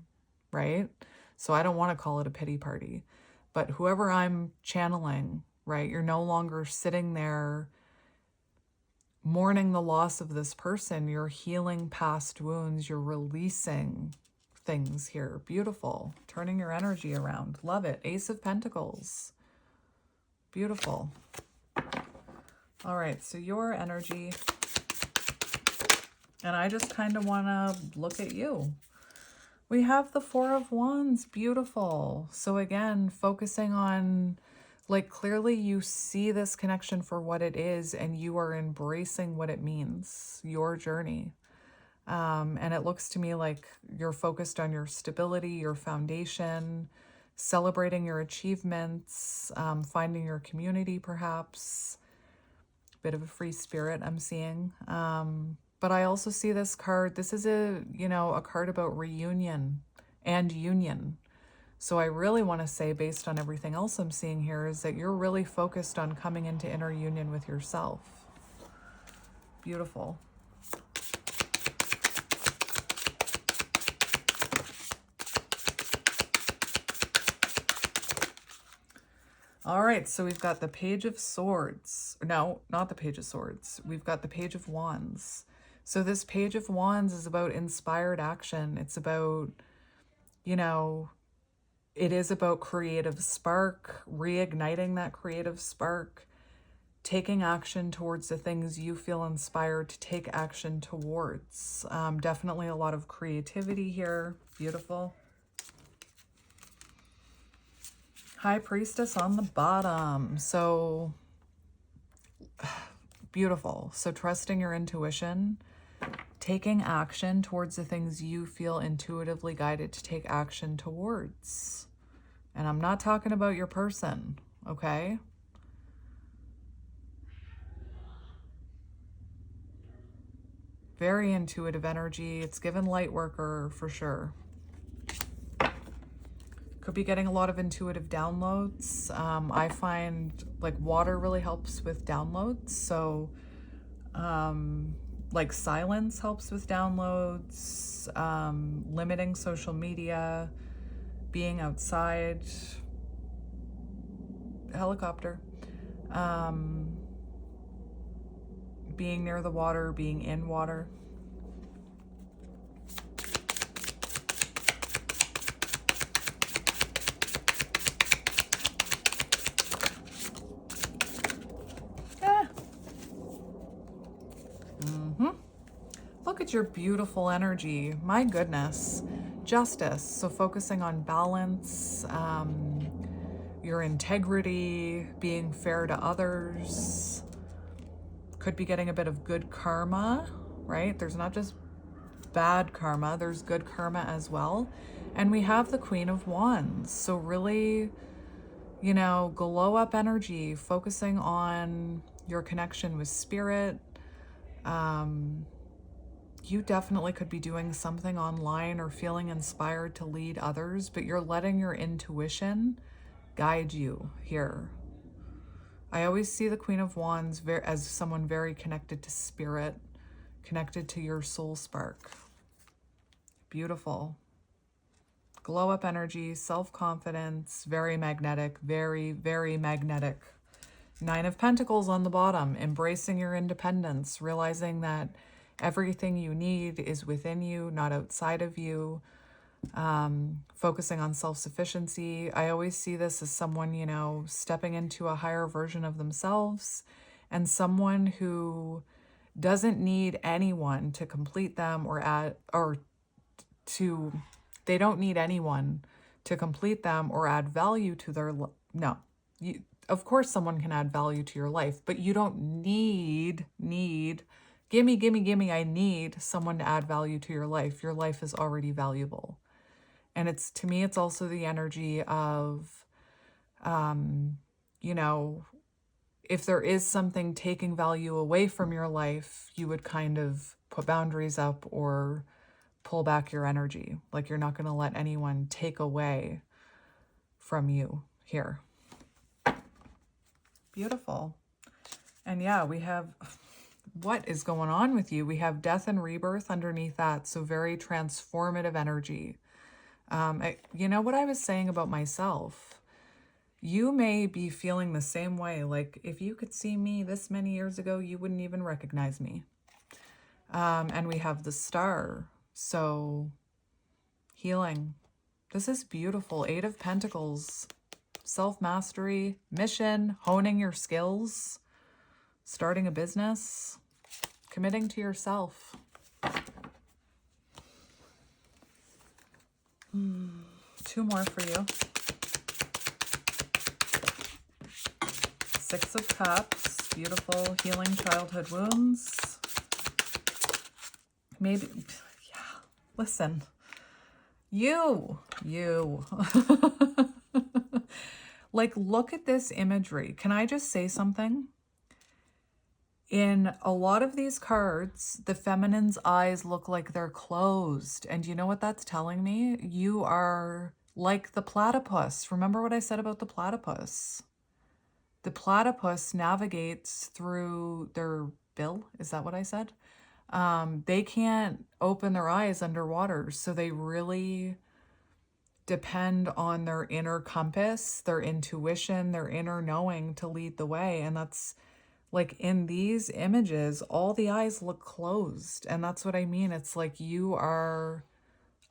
right? So I don't want to call it a pity party, but whoever I'm channeling, right, you're no longer sitting there mourning the loss of this person. You're healing past wounds. You're releasing things here. Beautiful. Turning your energy around. Love it. Ace of Pentacles. Beautiful. All right, so your energy, and I just kind of want to look at you. We have the 4 of Wands. Beautiful. So again, focusing on, like, clearly you see this connection for what it is, and you are embracing what it means, your journey. And it looks to me like you're focused on your stability, your foundation, celebrating your achievements, finding your community, perhaps. Bit of a free spirit I'm seeing. But I also see this card. This is a, you know, a card about reunion and union. So I really want to say, based on everything else I'm seeing here, is that you're really focused on coming into inner union with yourself. Beautiful. All right, so we've got the Page of Swords. No, not the Page of Swords. We've got the Page of Wands. So this Page of Wands is about inspired action. It's about, you know, it is about creative spark, reigniting that creative spark, taking action towards the things you feel inspired to take action towards. Definitely a lot of creativity here. Beautiful. High Priestess on the bottom. So beautiful. So trusting your intuition, taking action towards the things you feel intuitively guided to take action towards. And I'm not talking about your person, okay? Very intuitive energy. It's given light worker for sure. Could be getting a lot of intuitive downloads. I find like water really helps with downloads. So like silence helps with downloads, limiting social media, being outside, helicopter, being near the water, being in water. Look at your beautiful energy. My goodness. Justice. So focusing on balance, your integrity, being fair to others. Could be getting a bit of good karma, right? There's not just bad karma, there's good karma as well. And we have the Queen of Wands. So really, you know, glow up energy, focusing on your connection with spirit. You definitely could be doing something online or feeling inspired to lead others, but you're letting your intuition guide you here. I always see the Queen of Wands as someone very connected to spirit, connected to your soul spark. Beautiful. Glow up energy, self-confidence, very magnetic, very, very magnetic. Nine of Pentacles on the bottom, embracing your independence, realizing that everything you need is within you, not outside of you. Focusing on self-sufficiency. I always see this as someone, you know, stepping into a higher version of themselves, and someone who doesn't need anyone to complete them or add, or to, they don't need anyone to complete them or add value to their, no. You, of course someone can add value to your life, but you don't need, gimme, I need someone to add value to your life. Your life is already valuable. And it's, to me, it's also the energy of, you know, if there is something taking value away from your life, you would kind of put boundaries up or pull back your energy. Like you're not going to let anyone take away from you here. Beautiful. And yeah, we have, what is going on with you? We have death and rebirth underneath that. So very transformative energy. You know what I was saying about myself? You may be feeling the same way. Like if you could see me this many years ago, you wouldn't even recognize me. And we have the Star. So healing. This is beautiful. Eight of Pentacles. Self-mastery, mission, honing your skills, starting a business, committing to yourself. Two more for you. Six of Cups, beautiful, healing childhood wounds. Maybe, yeah, listen, you. Like, look at this imagery. Can I just say something? In a lot of these cards, the feminine's eyes look like they're closed. And you know what that's telling me? You are like the platypus. Remember what I said about the platypus? The platypus navigates through their bill. Is that what I said? They can't open their eyes underwater. So they really depend on their inner compass, their intuition, their inner knowing to lead the way. And that's like in these images, all the eyes look closed. And that's what I mean. It's like you are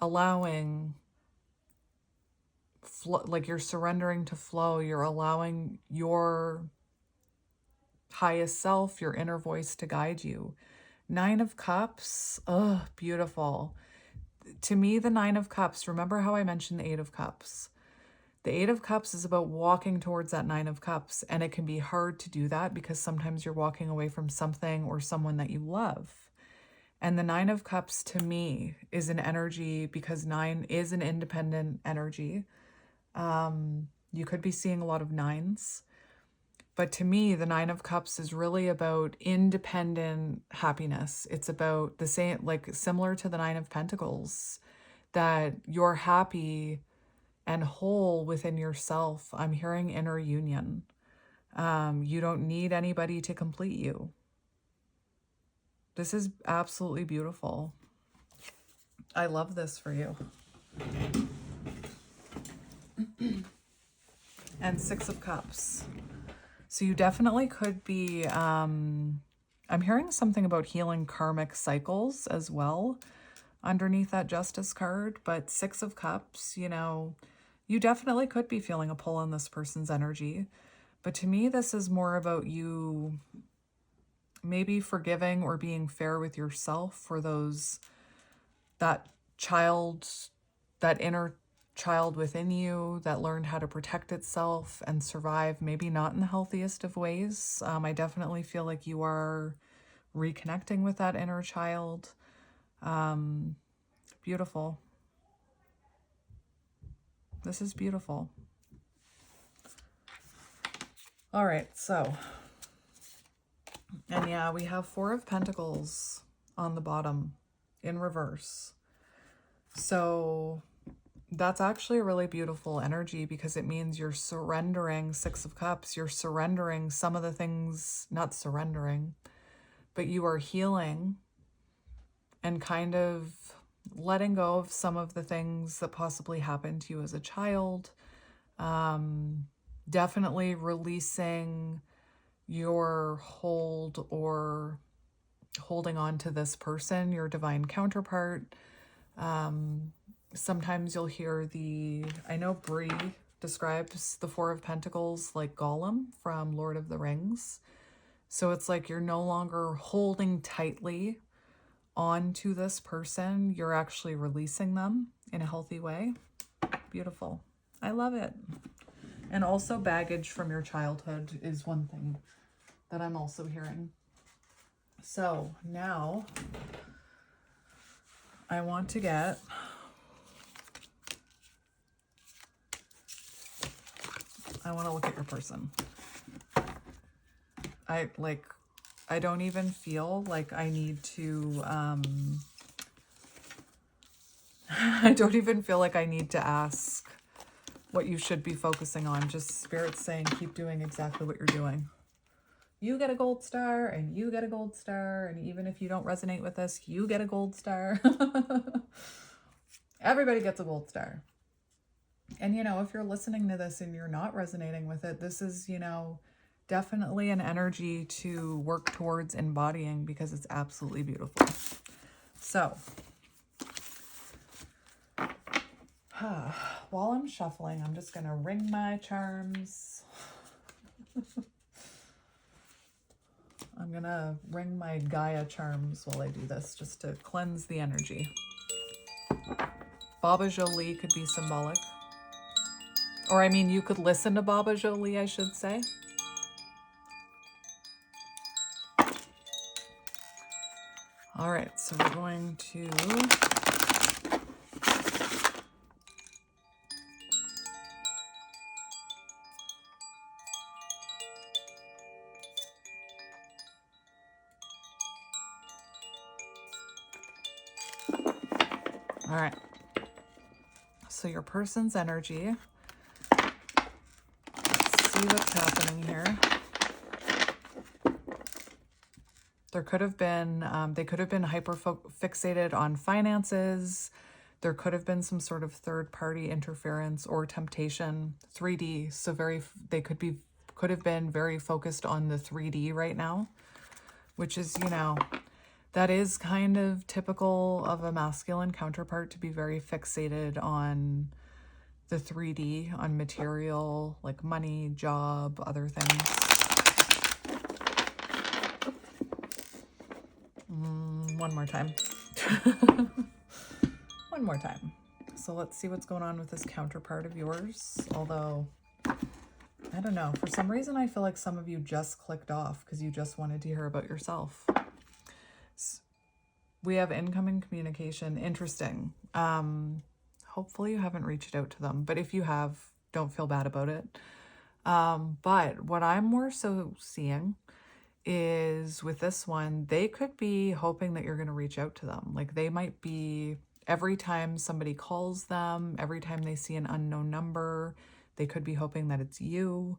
allowing, like you're surrendering to flow. You're allowing your highest self, your inner voice to guide you. Nine of Cups. Oh, beautiful. To me, the Nine of Cups, remember how I mentioned the Eight of Cups? The Eight of Cups is about walking towards that Nine of Cups, and it can be hard to do that because sometimes you're walking away from something or someone that you love. And the Nine of Cups to me is an energy, because nine is an independent energy. You could be seeing a lot of nines. But to me, the Nine of Cups is really about independent happiness. It's about the same, like similar to the Nine of Pentacles, that you're happy and whole within yourself. I'm hearing inner union. You don't need anybody to complete you. This is absolutely beautiful. I love this for you. And Six of Cups. So you definitely could be, I'm hearing something about healing karmic cycles as well underneath that Justice card. But Six of Cups, you know, you definitely could be feeling a pull on this person's energy. But to me, this is more about you maybe forgiving or being fair with yourself for that child, that inner child within you that learned how to protect itself and survive, maybe not in the healthiest of ways. I definitely feel like you are reconnecting with that inner child. Beautiful. This is beautiful. All right, so, and yeah, we have Four of Pentacles on the bottom in reverse. So that's actually a really beautiful energy because it means you're surrendering, Six of Cups, you're surrendering some of the things, not surrendering, but you are healing and kind of letting go of some of the things that possibly happened to you as a child. Definitely releasing your hold or holding on to this person, your divine counterpart. Sometimes you'll hear I know Bree describes the Four of Pentacles like Gollum from Lord of the Rings. So it's like you're no longer holding tightly on to this person. You're actually releasing them in a healthy way. Beautiful. I love it. And also baggage from your childhood is one thing that I'm also hearing. So now I want to look at your person. I don't even feel like I need to, I don't even feel like I need to ask what you should be focusing on. Just Spirit's saying, keep doing exactly what you're doing. You get a gold star and you get a gold star. And even if you don't resonate with this, you get a gold star. Everybody gets a gold star. And, if you're listening to this and you're not resonating with it, this is, definitely an energy to work towards embodying because it's absolutely beautiful. So, while I'm shuffling, I'm just going to ring my charms. I'm going to ring my Gaia charms while I do this, just to cleanse the energy. Baba Jolie could be symbolic. Or, you could listen to Baba Jolie, I should say. All right, so we're going to... All right. So your person's energy. Let's see what's happening here. There could have been, they could have been hyper-fixated on finances. There could have been some sort of third-party interference or temptation. 3D, so they could have been very focused on the 3D right now, which is, that is kind of typical of a masculine counterpart to be very fixated on the 3D, on material, like money, job, other things. One more time. One more time. So let's see what's going on with this counterpart of yours. Although, I don't know. For some reason, I feel like some of you just clicked off because you just wanted to hear about yourself. We have incoming communication. Interesting. Hopefully you haven't reached out to them. But if you have, don't feel bad about it. But what I'm more so seeing is with this one, they could be hoping that you're going to reach out to them. Like they might be, every time somebody calls them, every time they see an unknown number, they could be hoping that it's you.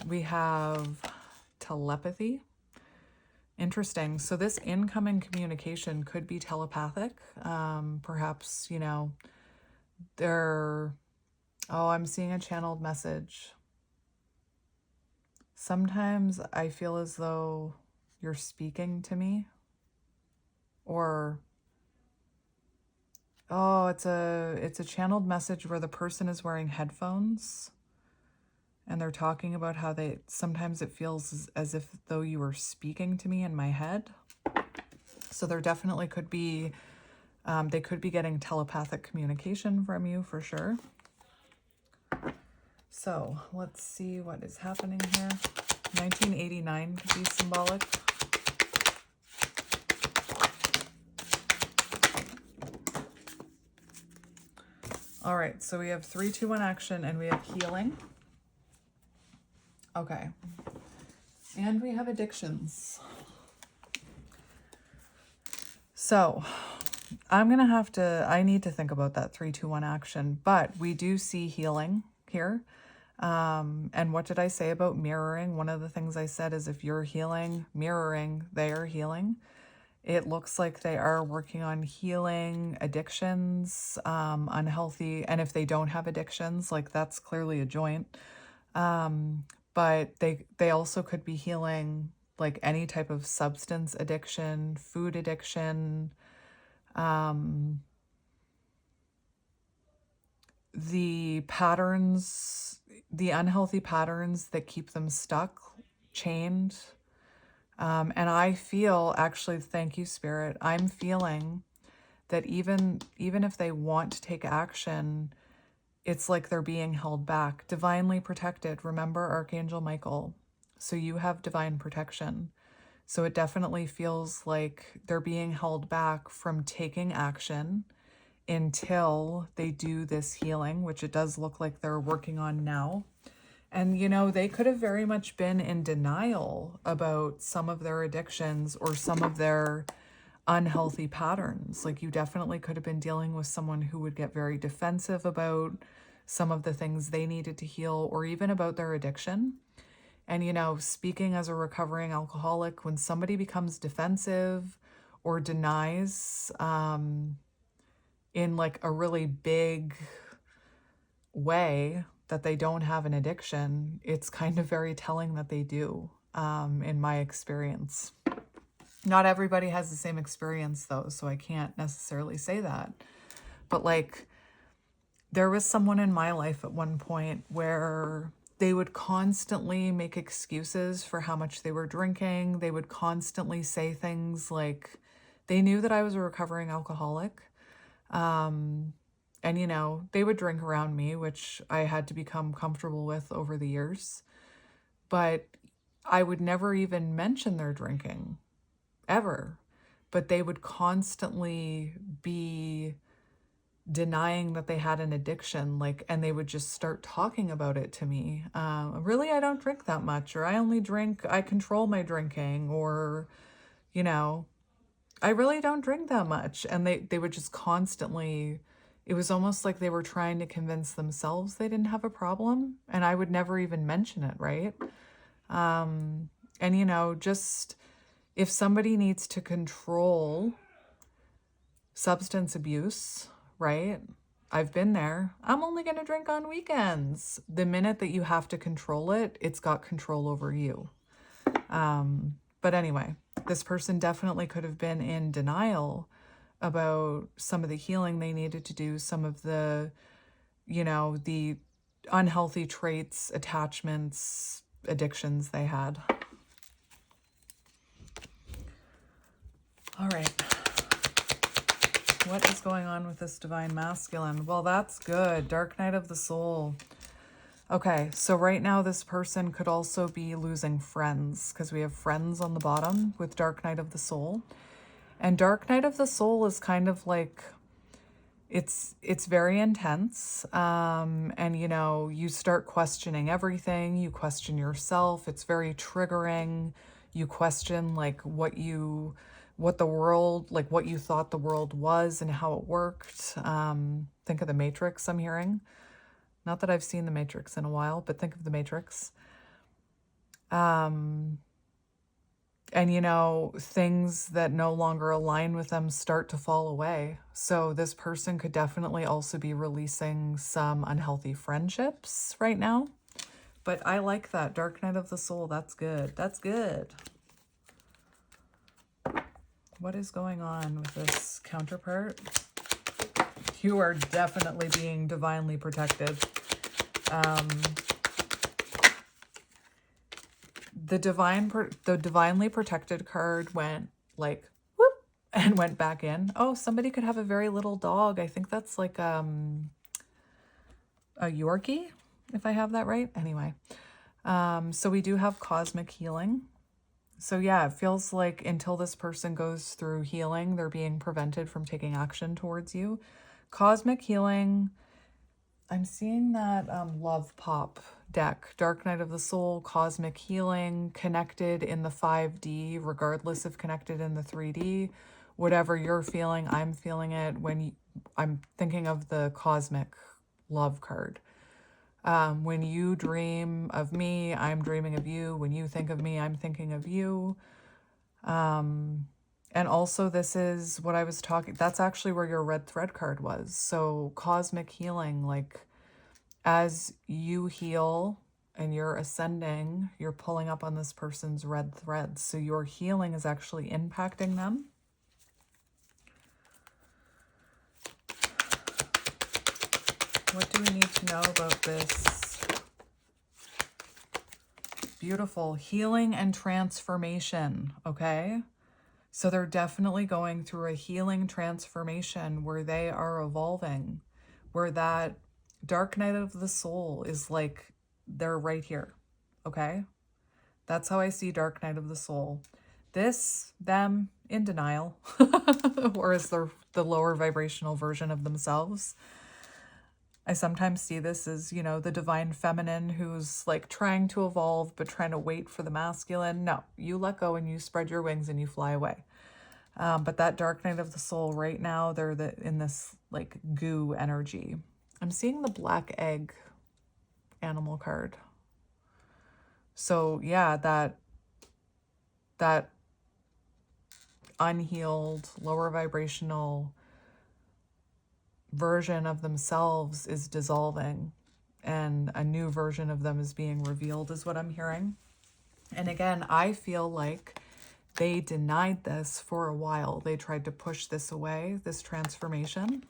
We have telepathy. Interesting. So this incoming communication could be telepathic. Perhaps, I'm seeing a channeled message. Sometimes I feel as though you're speaking to me, or it's a channeled message where the person is wearing headphones And they're talking about how sometimes it feels as if though you were speaking to me in my head. So there definitely could be, they could be getting telepathic communication from you for sure. So let's see what is happening here. 1989 could be symbolic. All right, so we have 3, 2, 1 action, and we have healing. Okay. And we have addictions. So I'm going to have to, I need to think about that 3, 2, 1 action, but we do see healing here. And what did I say about mirroring? One of the things I said is if you're healing, mirroring, they are healing. It looks like they are working on healing addictions, unhealthy. And if they don't have addictions, like that's clearly a joint. But they also could be healing like any type of substance addiction, food addiction, the patterns, the unhealthy patterns that keep them stuck, chained. And I feel, actually, thank you, Spirit, I'm feeling that even if they want to take action, it's like they're being held back, divinely protected. Remember Archangel Michael. So you have divine protection. So it definitely feels like they're being held back from taking action until they do this healing, which it does look like they're working on now. And, you know, they could have very much been in denial about some of their addictions or some of their unhealthy patterns. Like you definitely could have been dealing with someone who would get very defensive about some of the things they needed to heal or even about their addiction. And, you know, speaking as a recovering alcoholic, when somebody becomes defensive or denies in like a really big way that they don't have an addiction, it's kind of very telling that they do, in my experience. Not everybody has the same experience though, so I can't necessarily say that. But like, there was someone in my life at one point where they would constantly make excuses for how much they were drinking. They would constantly say things like, they knew that I was a recovering alcoholic. And, you know, they would drink around me, which I had to become comfortable with over the years. But I would never even mention their drinking, ever. But they would constantly be denying that they had an addiction, like, and they would just start talking about it to me. Really, I don't drink that much, or I only drink, I control my drinking, or, you know, I really don't drink that much. And they would just constantly, it was almost like they were trying to convince themselves they didn't have a problem. And I would never even mention it, right? And, you know, just if somebody needs to control substance abuse, right? I've been there. I'm only going to drink on weekends. The minute that you have to control it, it's got control over you. But anyway, this person definitely could have been in denial about some of the healing they needed to do, some of the, you know, the unhealthy traits, attachments, addictions they had. All right. What is going on with this divine masculine? Well, that's good. Dark night of the soul. Okay, so right now this person could also be losing friends because we have friends on the bottom with Dark Night of the Soul. And Dark Night of the Soul is kind of like, it's very intense. And, you know, you start questioning everything. You question yourself. It's very triggering. You question like what the world, like what you thought the world was and how it worked. Think of the Matrix, I'm hearing. Not that I've seen the Matrix in a while, but think of the Matrix. And, you know, things that no longer align with them start to fall away. So this person could definitely also be releasing some unhealthy friendships right now. But I like that. Dark Night of the Soul. That's good. That's good. What is going on with this counterpart? You are definitely being divinely protected. the divinely protected card went like whoop and went back in. Oh, somebody could have a very little dog. I think that's like a Yorkie, if I have that right. Anyway, so we do have cosmic healing. So yeah, it feels like until this person goes through healing, they're being prevented from taking action towards you. Cosmic healing, I'm seeing that love pop deck, Dark Night of the Soul, cosmic healing, connected in the 5D, regardless of connected in the 3D. Whatever you're feeling, I'm feeling it. I'm thinking of the cosmic love card. When you dream of me, I'm dreaming of you. When you think of me, I'm thinking of you. And also this is what I was talking, that's actually where your red thread card was. So cosmic healing, like as you heal and you're ascending, you're pulling up on this person's red threads. So your healing is actually impacting them. What do we need to know about this? Beautiful healing and transformation, okay? So they're definitely going through a healing transformation where they are evolving, where that dark night of the soul is like, they're right here, okay? That's how I see dark night of the soul. This, them in denial, or as the lower vibrational version of themselves. I sometimes see this as, you know, the divine feminine who's like trying to evolve, but trying to wait for the masculine. No, you let go and you spread your wings and you fly away. But that dark night of the soul right now, they're in this like goo energy. I'm seeing the black egg animal card. So yeah, that unhealed, lower vibrational version of themselves is dissolving and a new version of them is being revealed is what I'm hearing. And again, I feel like they denied this for a while. They tried to push this away, this transformation.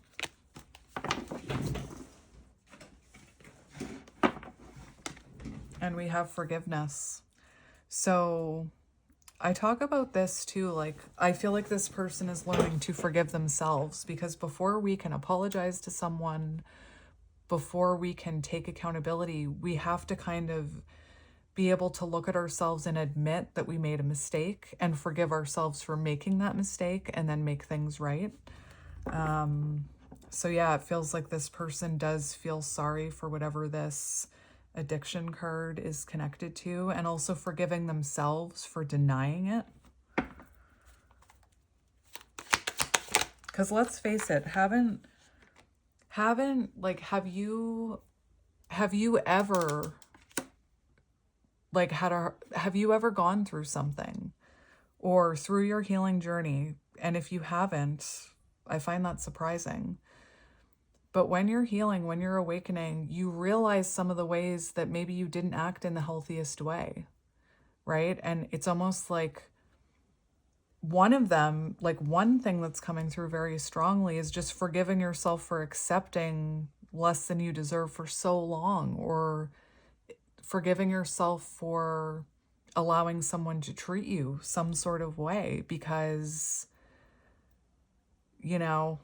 And we have forgiveness. So I talk about this too, like I feel like this person is learning to forgive themselves, because before we can apologize to someone, before we can take accountability, we have to kind of be able to look at ourselves and admit that we made a mistake and forgive ourselves for making that mistake and then make things right. So yeah, it feels like this person does feel sorry for whatever this addiction card is connected to, and also forgiving themselves for denying it. Because let's face it, have you ever like have you ever gone through something or through your healing journey? And if you haven't, I find that surprising. But when you're healing, when you're awakening, you realize some of the ways that maybe you didn't act in the healthiest way, right? And it's almost like one of them, like one thing that's coming through very strongly is just forgiving yourself for accepting less than you deserve for so long, or forgiving yourself for allowing someone to treat you some sort of way because, you know,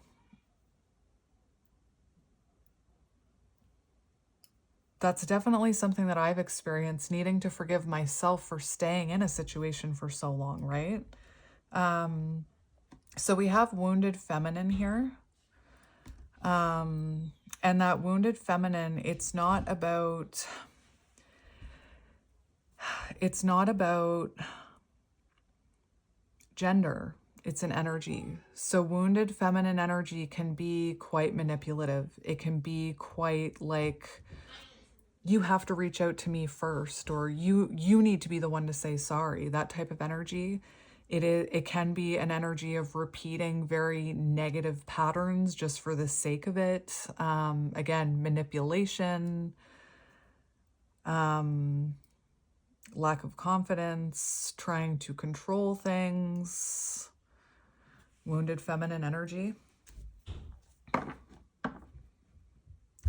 that's definitely something that I've experienced, needing to forgive myself for staying in a situation for so long, right? So we have wounded feminine here. And that wounded feminine, it's not about gender. It's an energy. So wounded feminine energy can be quite manipulative. It can be quite like, you have to reach out to me first, or you need to be the one to say sorry, that type of energy. It can be an energy of repeating very negative patterns just for the sake of it. Again, manipulation, lack of confidence, trying to control things. Wounded feminine energy.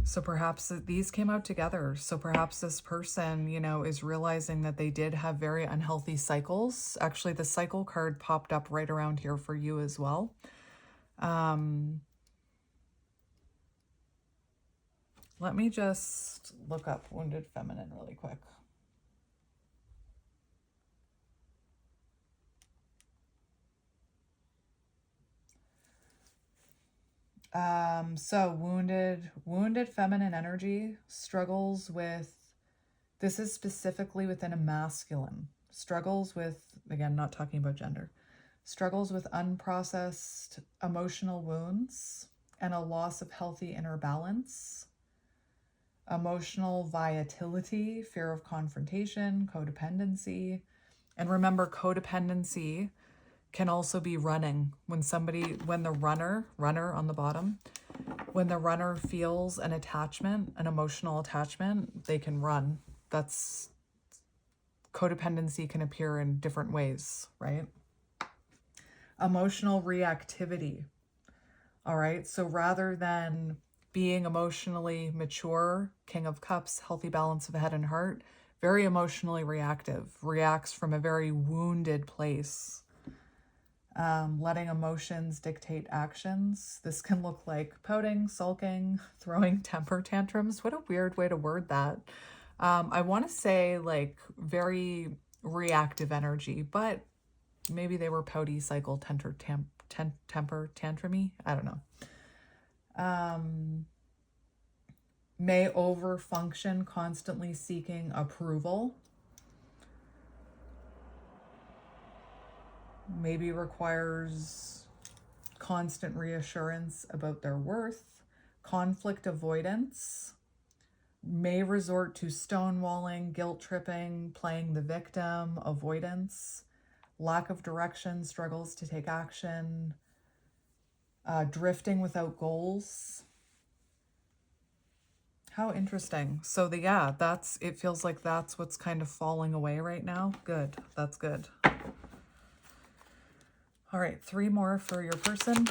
So perhaps these came out together. So perhaps this person, you know, is realizing that they did have very unhealthy cycles. Actually, the cycle card popped up right around here for you as well. Let me just look up wounded feminine really quick. So wounded feminine energy struggles with, this is specifically within a masculine, struggles with, again, not talking about gender, struggles with unprocessed emotional wounds and a loss of healthy inner balance, emotional volatility, fear of confrontation, codependency. And remember, codependency can also be running. When the runner on the bottom, when the runner feels an attachment, an emotional attachment, they can run. That's, codependency can appear in different ways, right? Emotional reactivity. All right. So rather than being emotionally mature, King of Cups, healthy balance of head and heart, very emotionally reactive, reacts from a very wounded place. Letting emotions dictate actions. This can look like pouting, sulking, throwing temper tantrums. What a weird way to word that. I want to say like very reactive energy, but maybe they were pouty, cycle, temper tantrumy. I don't know. May overfunction, constantly seeking approval. Maybe requires constant reassurance about their worth. Conflict avoidance. May resort to stonewalling, guilt tripping, playing the victim, avoidance. Lack of direction, struggles to take action. Drifting without goals. How interesting. So it feels like that's what's kind of falling away right now. Good. That's good. All right, 3 more for your person.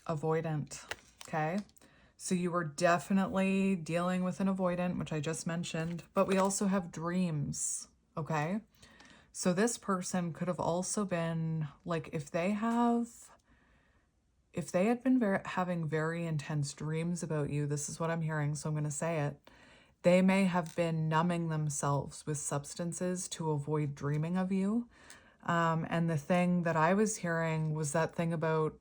Avoidant. Okay. So you were definitely dealing with an avoidant, which I just mentioned, but we also have dreams. Okay. So this person could have also been like, if they had been having very intense dreams about you, this is what I'm hearing, so I'm going to say it. They may have been numbing themselves with substances to avoid dreaming of you. And the thing that I was hearing was that thing about,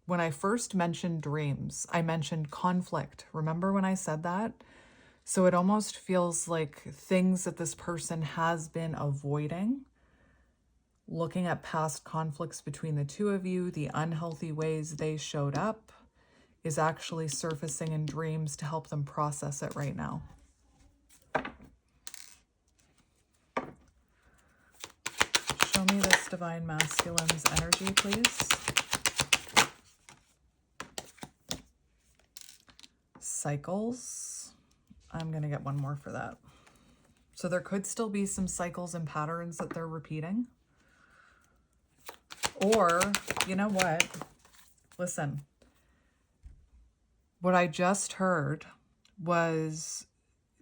when I first mentioned dreams, I mentioned conflict. Remember when I said that? So it almost feels like things that this person has been avoiding, looking at past conflicts between the two of you, the unhealthy ways they showed up, is actually surfacing in dreams to help them process it right now. Show me this Divine Masculine's energy, please. Cycles. I'm going to get one more for that. So there could still be some cycles and patterns that they're repeating. Or, you know what? Listen. What I just heard was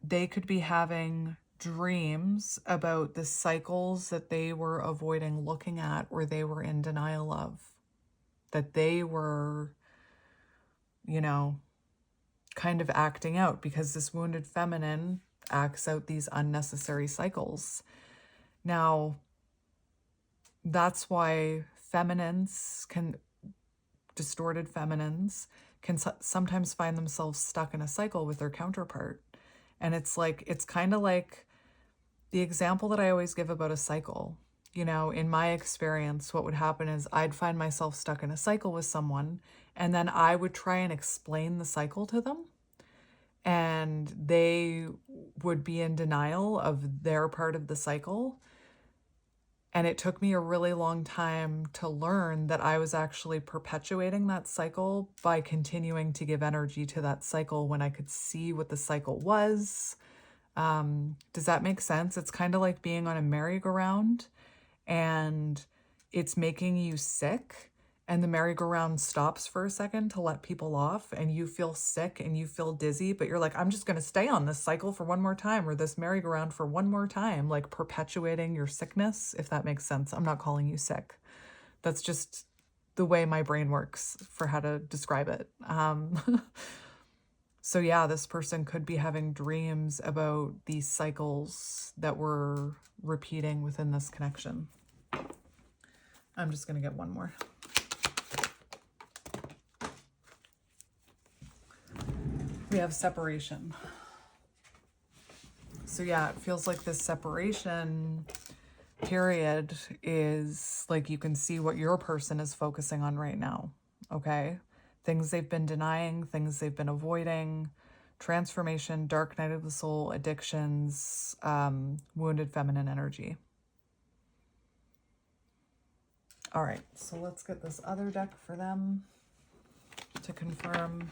they could be having dreams about the cycles that they were avoiding looking at or they were in denial of. That they were, you know, kind of acting out, because this wounded feminine acts out these unnecessary cycles. Now, that's why distorted feminines can sometimes find themselves stuck in a cycle with their counterpart. And it's kind of like the example that I always give about a cycle. You know, in my experience, what would happen is I'd find myself stuck in a cycle with someone, and then I would try and explain the cycle to them. And they would be in denial of their part of the cycle. And it took me a really long time to learn that I was actually perpetuating that cycle by continuing to give energy to that cycle when I could see what the cycle was. Does that make sense? It's kind of like being on a merry-go-round and it's making you sick, and the merry-go-round stops for a second to let people off, and you feel sick and you feel dizzy, but you're like, I'm just going to stay on this cycle for one more time, or this merry-go-round for one more time, like perpetuating your sickness, if that makes sense. I'm not calling you sick. That's just the way my brain works for how to describe it. So yeah, this person could be having dreams about these cycles that we're repeating within this connection. I'm just going to get one more. We have separation. So yeah, it feels like this separation period is like, you can see what your person is focusing on right now, okay? Things they've been denying, things they've been avoiding, transformation, dark night of the soul, addictions, wounded feminine energy. All right, so let's get this other deck for them to confirm.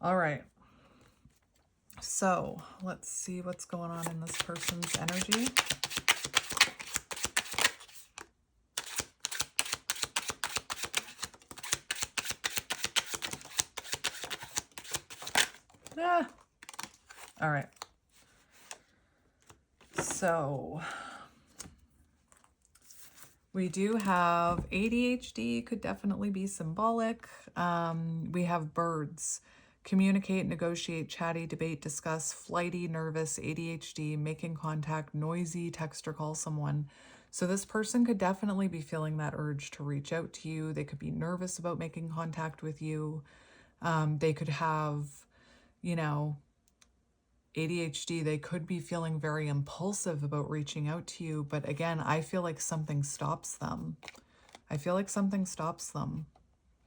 All right, so let's see what's going on in this person's energy. All right. So we do have ADHD, could definitely be symbolic. We have birds. Communicate, negotiate, chatty, debate, discuss, flighty, nervous, ADHD, making contact, noisy, text or call someone. So this person could definitely be feeling that urge to reach out to you. They could be nervous about making contact with you. They could have, you know, ADHD. They could be feeling very impulsive about reaching out to you. But again, I feel like something stops them. I feel like something stops them.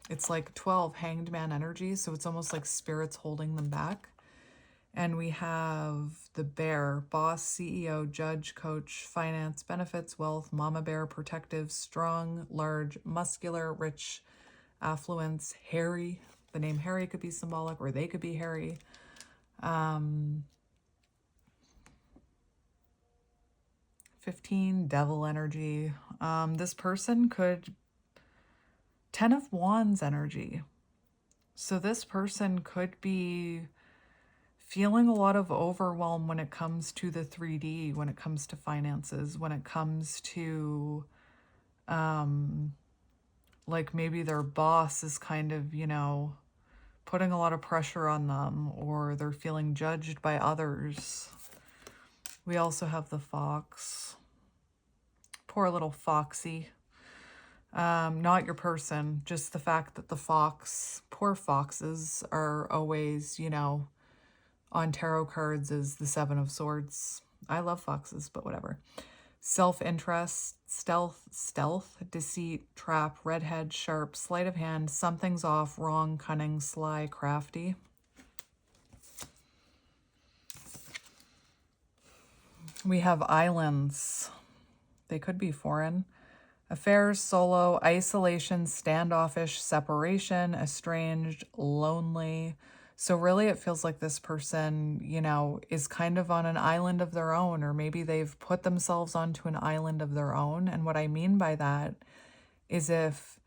It's like 12 hanged man energy, so it's almost like spirits holding them back. And we have the bear, boss, CEO, judge, coach, finance, benefits, wealth, mama bear, protective, strong, large, muscular, rich, affluence, hairy. The name Harry could be symbolic, or they could be hairy. 15, devil energy. This person could 10 of Wands energy. So this person could be feeling a lot of overwhelm when it comes to the 3D, when it comes to finances, when it comes to, like maybe their boss is kind of, you know, putting a lot of pressure on them, or they're feeling judged by others. We also have the fox. Poor little foxy. Not your person, just the fact that the fox, poor foxes are always, you know, on tarot cards is the 7 of Swords. I love foxes, but whatever. Self-interest, stealth, deceit, trap, redhead, sharp, sleight of hand, something's off, wrong, cunning, sly, crafty. We have islands. They could be foreign. Affairs, solo, isolation, standoffish, separation, estranged, lonely. So really it feels like this person, you know, is kind of on an island of their own, or maybe they've put themselves onto an island of their own. And what I mean by that is if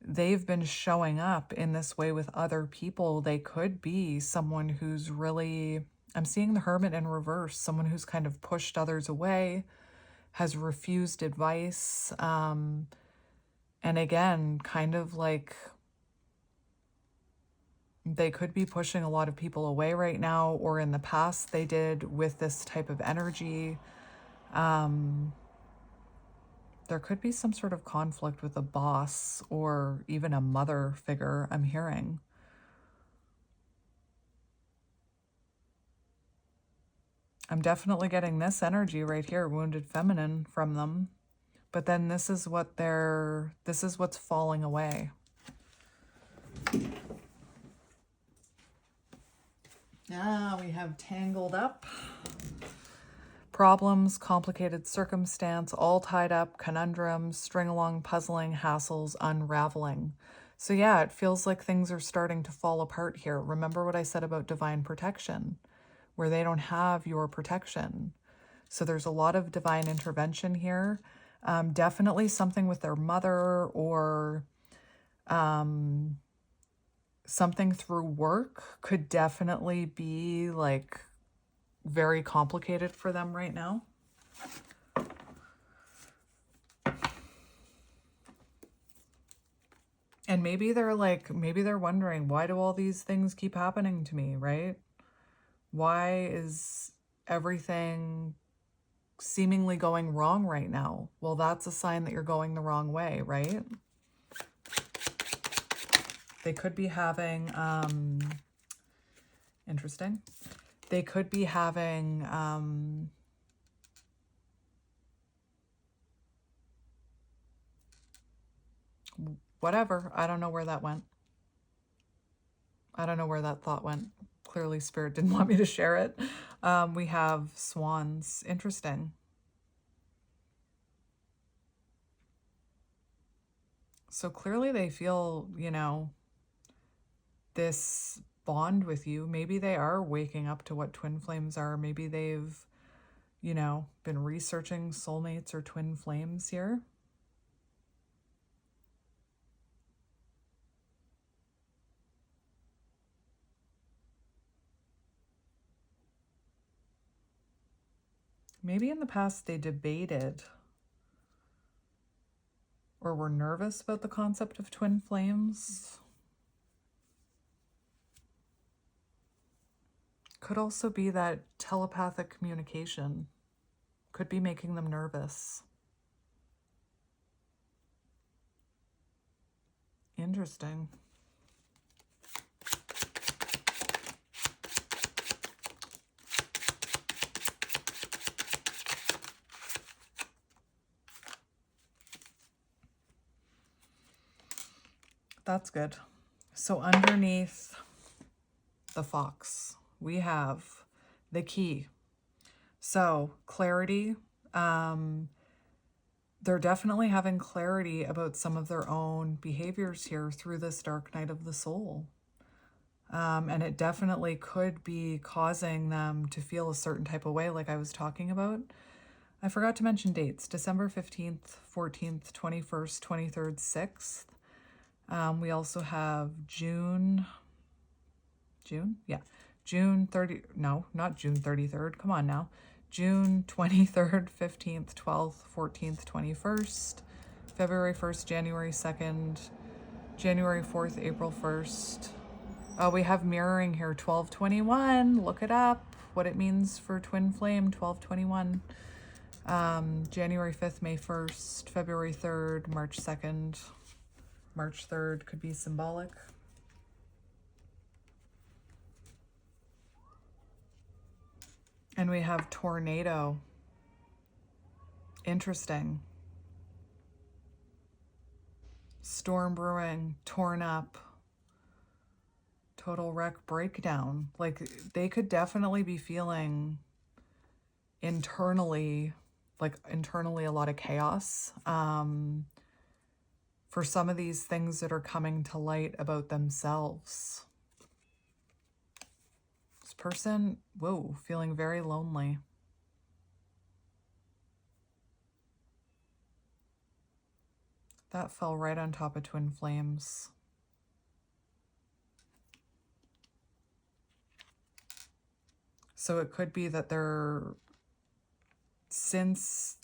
they've been showing up in this way with other people, they could be someone who's really, I'm seeing the Hermit in reverse, someone who's kind of pushed others away, has refused advice, and again, kind of like they could be pushing a lot of people away right now, or in the past they did with this type of energy. There could be some sort of conflict with a boss or even a mother figure, I'm hearing. I'm definitely getting this energy right here, wounded feminine, from them. But then this is what this is what's falling away. We have tangled up. Problems, complicated circumstance, all tied up, conundrums, string along, puzzling, hassles, unraveling. So yeah, it feels like things are starting to fall apart here. Remember what I said about divine protection, where they don't have your protection. So there's a lot of divine intervention here. Definitely something with their mother, or something through work could definitely be like very complicated for them right now. And maybe they're wondering, why do all these things keep happening to me, right? Why is everything seemingly going wrong right now? Well, that's a sign that you're going the wrong way, right? They could be having, interesting. They could be having, whatever. I don't know where that went. I don't know where that thought went. Clearly, Spirit didn't want me to share it. We have swans. Interesting. So clearly they feel, this bond with you. Maybe they are waking up to what twin flames are. Maybe they've, been researching soulmates or twin flames here. Maybe in the past they debated or were nervous about the concept of twin flames. Could also be that telepathic communication could be making them nervous. Interesting. That's good. So underneath the fox, we have the key. So clarity. They're definitely having clarity about some of their own behaviors here through this dark night of the soul. And it definitely could be causing them to feel a certain type of way, like I was talking about. I forgot to mention dates: December 15th, 14th, 21st, 23rd, 6th. We also have June 30, no, not June 33rd, come on now. June 23rd, 15th, 12th, 14th, 21st, February 1st, January 2nd, January 4th, April 1st. We have mirroring here, 12/21. Look it up, what it means for twin flame, 12/21. January 5th, May 1st, February 3rd, March 2nd. March 3rd could be symbolic. And we have tornado. Interesting. Storm brewing, torn up, total wreck, breakdown. Like, they could definitely be feeling internally a lot of chaos. For some of these things that are coming to light about themselves. This person, whoa, feeling very lonely. That fell right on top of twin flames. So it could be that they're, since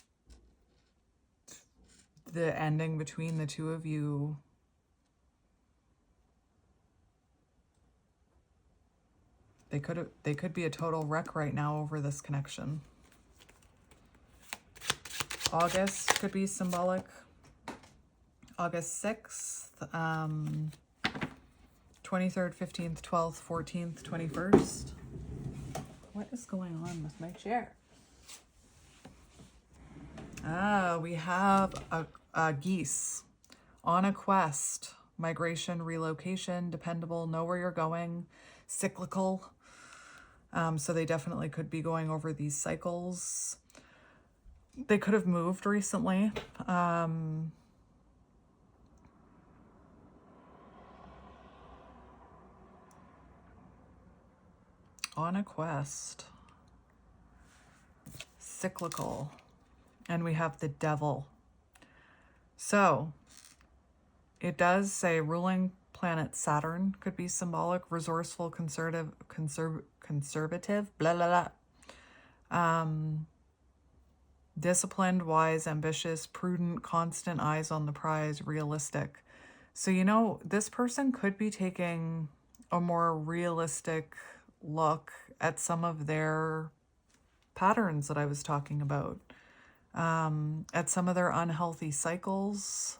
the ending between the two of you, they could be a total wreck right now over this connection. August could be symbolic. August 6th, 23rd, 15th, 12th, 14th, 21st. What is going on with my chair? We have a geese on a quest. Migration, relocation, dependable, know where you're going, cyclical. So they definitely could be going over these cycles. They could have moved recently. On a quest. Cyclical. And we have the devil. So it does say ruling planet Saturn could be symbolic, resourceful, conservative, blah, blah, blah. Disciplined, wise, ambitious, prudent, constant, eyes on the prize, realistic. So, you know, this person could be taking a more realistic look at some of their patterns that I was talking about, at some of their unhealthy cycles,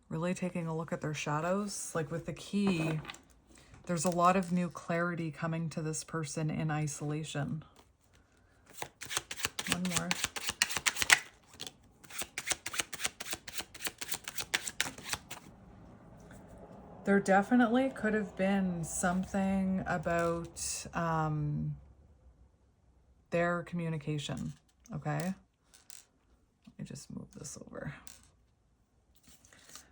really taking a look at their shadows. Like with the key, there's a lot of new clarity coming to this person in isolation. One more. There definitely could have been something about their communication, okay? Let me just move this over.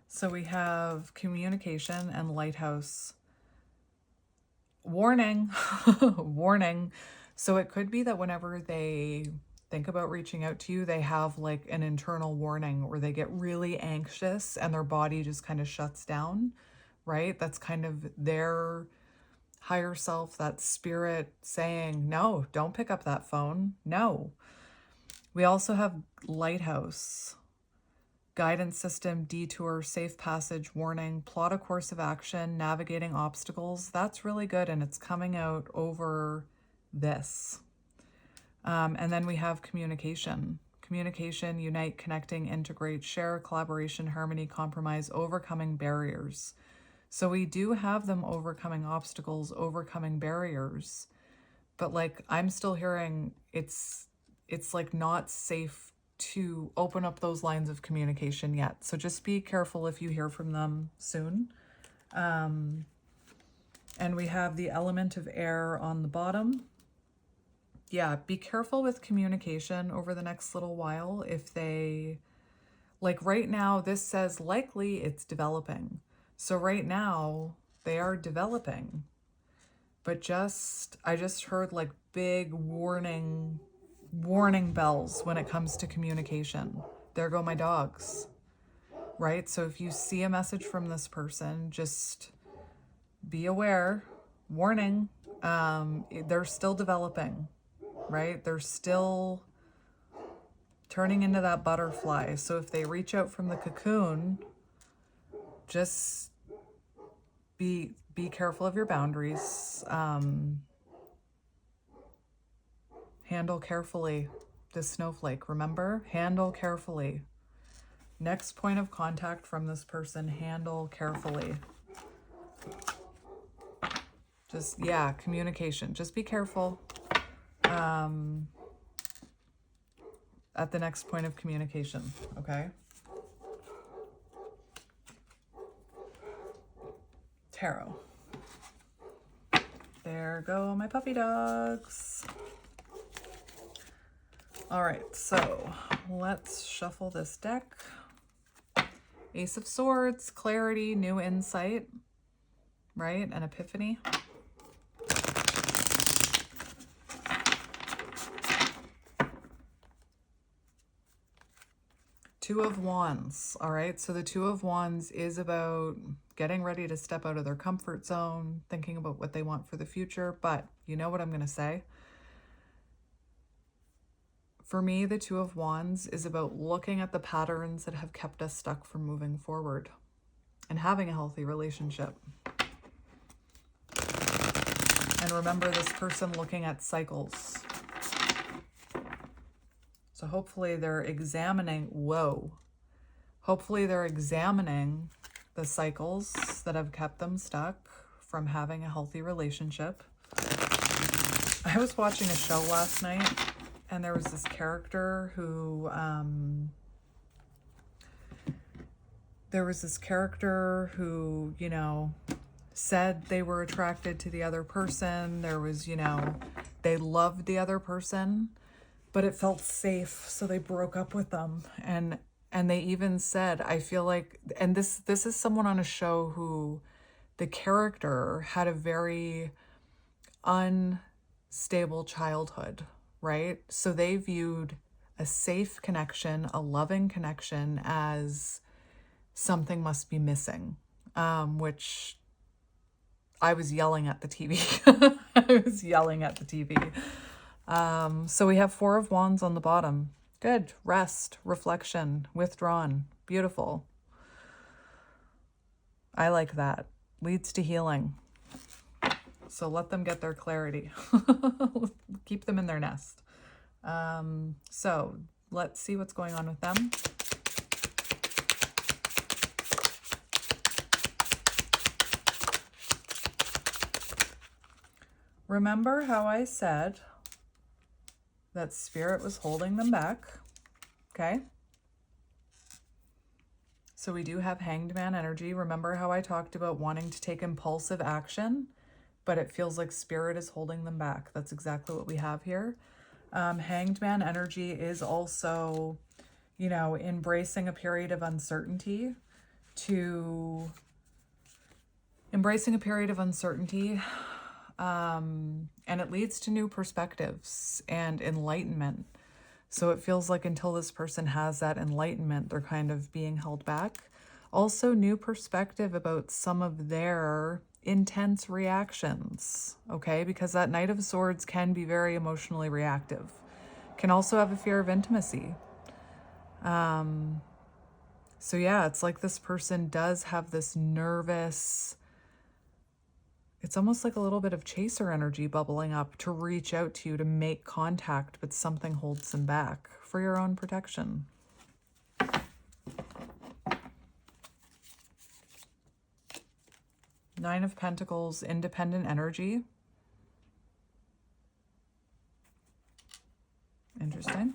So we have communication and lighthouse. Warning, warning. So it could be that whenever they think about reaching out to you, they have like an internal warning or they get really anxious and their body just kind of shuts down, right? That's kind of their higher self, that spirit saying, no, don't pick up that phone. No. We also have lighthouse. Guidance system, detour, safe passage, warning, plot a course of action, navigating obstacles. That's really good, and it's coming out over this. And then we have communication. Communication, unite, connecting, integrate, share, collaboration, harmony, compromise, overcoming barriers. So we do have them overcoming obstacles, overcoming barriers. But like, I'm still hearing it's like not safe to open up those lines of communication yet. So just be careful if you hear from them soon. And we have the element of air on the bottom. Yeah, be careful with communication over the next little while. If they, like right now, this says likely it's developing. So right now they are developing, but I just heard like big warning bells when it comes to communication. There go my dogs, right? So if you see a message from this person, just be aware, warning, they're still developing, right? They're still turning into that butterfly. So if they reach out from the cocoon, just be careful of your boundaries. Handle carefully this snowflake. Remember, handle carefully. Next point of contact from this person, handle carefully. Just, yeah, communication. Just be careful at the next point of communication, okay? Tarot. There go my puppy dogs. All right, so let's shuffle this deck. Ace of Swords, clarity, new insight, right? An epiphany. Two of Wands, all right? So the Two of Wands is about getting ready to step out of their comfort zone, thinking about what they want for the future, but you know what I'm going to say? For me, the Two of Wands is about looking at the patterns that have kept us stuck from moving forward and having a healthy relationship. And remember this person looking at cycles. So hopefully they're examining, hopefully they're examining the cycles that have kept them stuck from having a healthy relationship. I was watching a show last night and there was this character who, you know, said they were attracted to the other person. There was, you know, they loved the other person, but it felt safe, so they broke up with them. And they even said, I feel like, and this is someone on a show who the character had a very unstable childhood, right? So they viewed a safe connection, a loving connection, as something must be missing, which I was yelling at the TV. I was yelling at the TV. So we have 4 of Wands on the bottom. Good. Rest, reflection, withdrawn. Beautiful. I like that. Leads to healing. So let them get their clarity. Keep them in their nest. So let's see what's going on with them. Remember how I said that Spirit was holding them back? Okay. So we do have Hanged Man energy. Remember how I talked about wanting to take impulsive action, but it feels like Spirit is holding them back. That's exactly what we have here. Hanged Man energy is also, you know, embracing a period of uncertainty and it leads to new perspectives and enlightenment. So it feels like until this person has that enlightenment, they're kind of being held back. Also, new perspective about some of their intense reactions, okay? Because that Knight of Swords can be very emotionally reactive. Can also have a fear of intimacy. So yeah, it's like this person does have this nervous, it's almost like a little bit of chaser energy bubbling up to reach out to you, to make contact, but something holds them back for your own protection. Nine of Pentacles, independent energy. Interesting.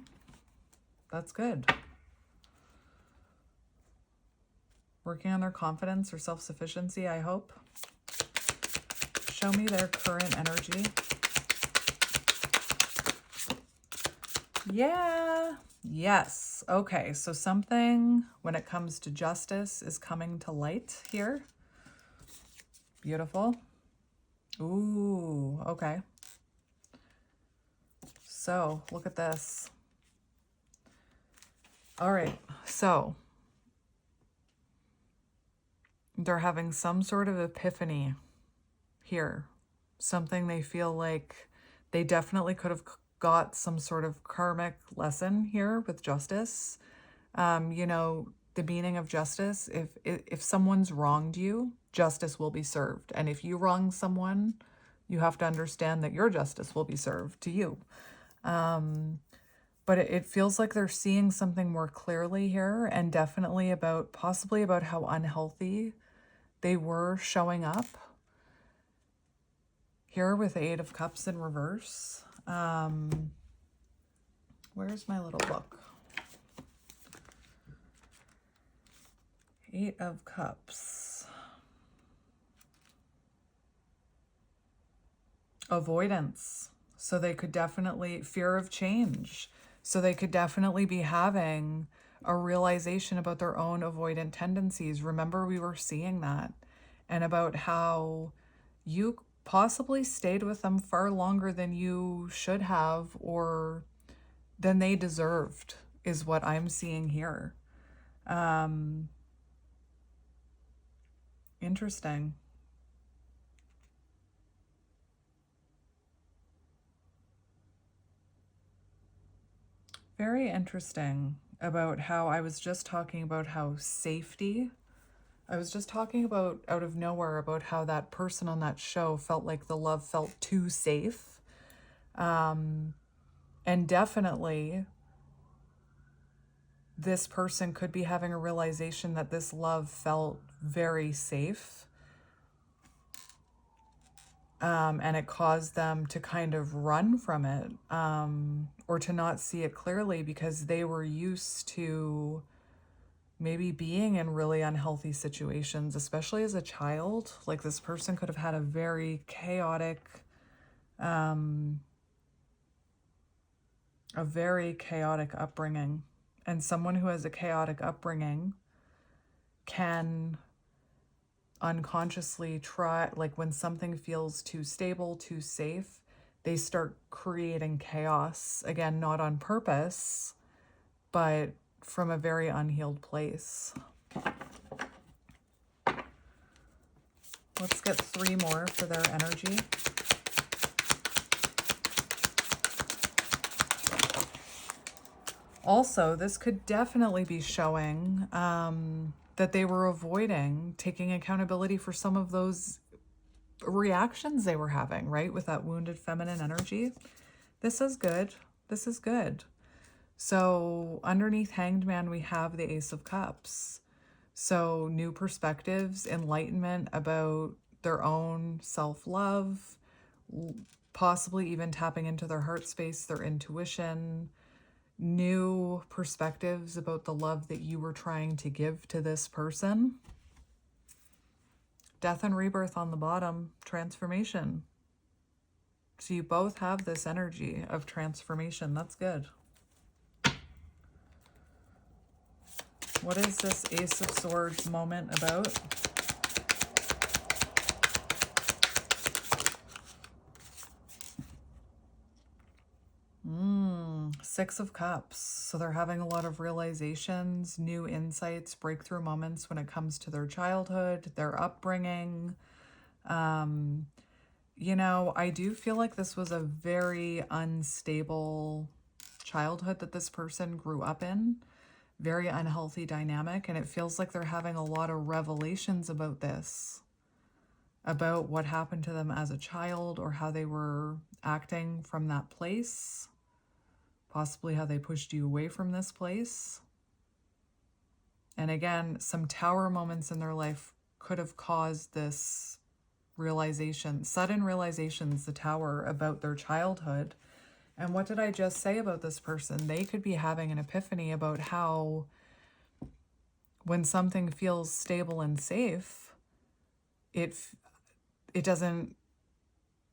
That's good. Working on their confidence or self-sufficiency, I hope. Show me their current energy. Yeah. Yes. Okay. So something when it comes to justice is coming to light here. Beautiful. Ooh. Okay. So look at this. All right. So they're having some sort of epiphany here. Something they feel like they definitely could have got some sort of karmic lesson here with justice. You know, the meaning of justice, if someone's wronged you, justice will be served. And if you wrong someone, you have to understand that your justice will be served to you. But it feels like they're seeing something more clearly here, and definitely possibly about how unhealthy they were showing up. Here with the 8 of Cups in reverse. Where's my little book? 8 of Cups. Avoidance. So they could definitely, fear of change. So they could definitely be having a realization about their own avoidant tendencies. Remember, we were seeing that. And about how you possibly stayed with them far longer than you should have or than they deserved, is what I'm seeing here. Interesting. Very interesting about how I was just talking about how safety. I was just talking about out of nowhere about how that person on that show felt like the love felt too safe. And definitely this person could be having a realization that this love felt very safe. And it caused them to kind of run from it, or to not see it clearly because they were used to maybe being in really unhealthy situations, especially as a child. Like this person could have had a very chaotic a very chaotic upbringing. And someone who has a chaotic upbringing can unconsciously try, like when something feels too stable, too safe, they start creating chaos. Again, not on purpose, but from a very unhealed place. Let's get 3 more for their energy. Also, this could definitely be showing that they were avoiding taking accountability for some of those reactions they were having, right? With that wounded feminine energy. This is good. This is good. So underneath Hanged Man, we have the Ace of Cups. So new perspectives, enlightenment about their own self-love, possibly even tapping into their heart space, their intuition, new perspectives about the love that you were trying to give to this person. Death and rebirth on the bottom, transformation. So you both have this energy of transformation. That's good. What is this Ace of Swords moment about? Six of Cups. So they're having a lot of realizations, new insights, breakthrough moments when it comes to their childhood, their upbringing. You know, I do feel like this was a very unstable childhood that this person grew up in. Very unhealthy dynamic. And it feels like they're having a lot of revelations about this, about what happened to them as a child or how they were acting from that place. Possibly how they pushed you away from this place. And again, some tower moments in their life could have caused this realization, sudden realizations, the tower, about their childhood. And what did I just say about this person? They could be having an epiphany about how when something feels stable and safe, it doesn't,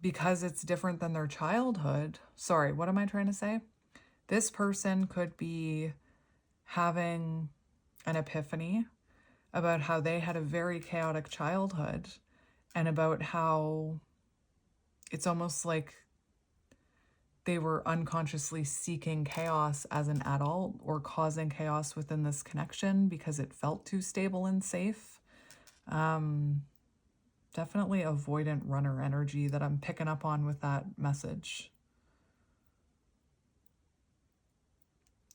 because it's different than their childhood. Sorry, what am I trying to say? This person could be having an epiphany about how they had a very chaotic childhood and about how it's almost like they were unconsciously seeking chaos as an adult or causing chaos within this connection because it felt too stable and safe. Definitely avoidant runner energy that I'm picking up on with that message.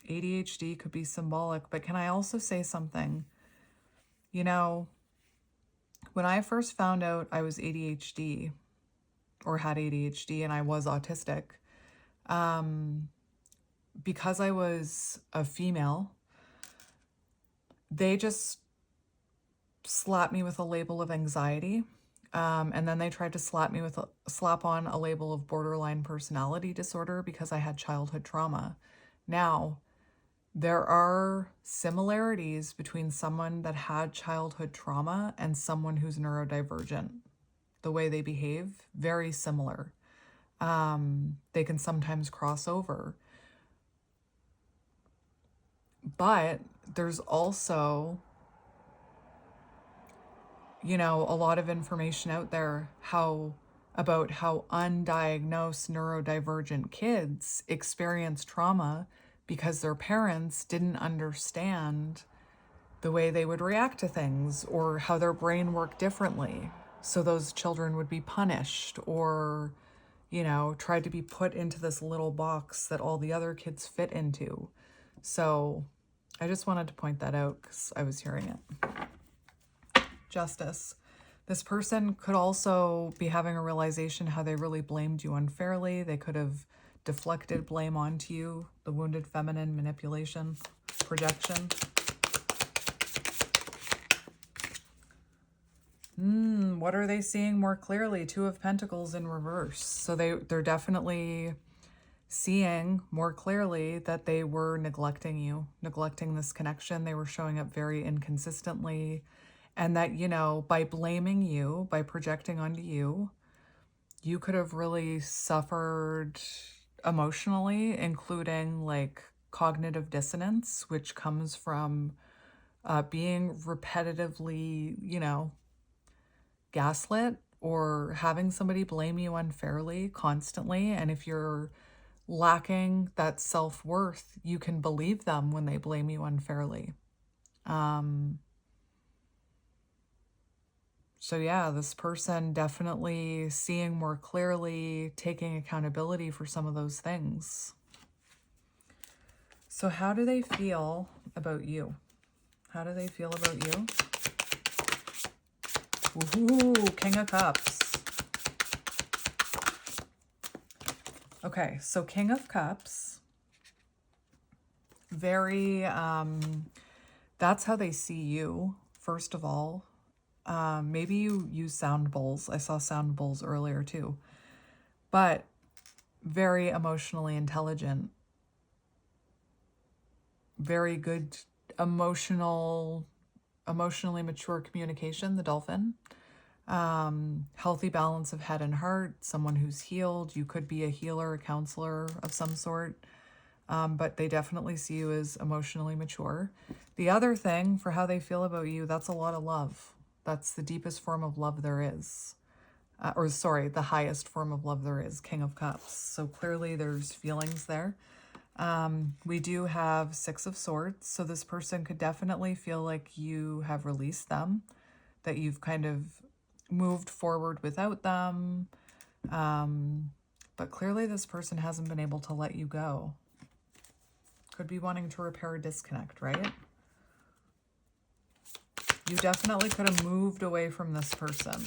ADHD could be symbolic, but can I also say something? You know, when I first found out I was ADHD or had ADHD and I was autistic, because I was a female, they just slapped me with a label of anxiety. And then they tried to slap on a label of borderline personality disorder because I had childhood trauma. Now, there are similarities between someone that had childhood trauma and someone who's neurodivergent. The way they behave, very similar. They can sometimes cross over. But there's also, you know, a lot of information out there about how undiagnosed neurodivergent kids experience trauma because their parents didn't understand the way they would react to things or how their brain worked differently. So those children would be punished or, you know, tried to be put into this little box that all the other kids fit into. So I just wanted to point that out because I was hearing it. Justice. This person could also be having a realization how they really blamed you unfairly. They could have deflected blame onto you, the wounded feminine manipulation, projection. What are they seeing more clearly? Two of Pentacles in reverse. So they're definitely seeing more clearly that they were neglecting you, neglecting this connection. They were showing up very inconsistently. And that, you know, by blaming you, by projecting onto you, you could have really suffered emotionally, including like cognitive dissonance, which comes from being repetitively, gaslit or having somebody blame you unfairly constantly. And if you're lacking that self-worth, you can believe them when they blame you unfairly. So yeah, this person definitely seeing more clearly, taking accountability for some of those things. So how do they feel about you? How do they feel about you? Ooh, King of Cups. Okay, so King of Cups, very, that's how they see you, first of all. Maybe you use sound bowls. I saw sound bowls earlier too. But very emotionally intelligent. Very good emotionally mature communication, the dolphin. Healthy balance of head and heart, someone who's healed. You could be a healer, a counselor of some sort. But they definitely see you as emotionally mature. The other thing for how they feel about you, that's a lot of love. That's the deepest form of love there is. The highest form of love there is, King of Cups. So clearly there's feelings there. We do have Six of Swords. So this person could definitely feel like you have released them, that you've kind of moved forward without them. But clearly this person hasn't been able to let you go. Could be wanting to repair a disconnect, right? You definitely could have moved away from this person.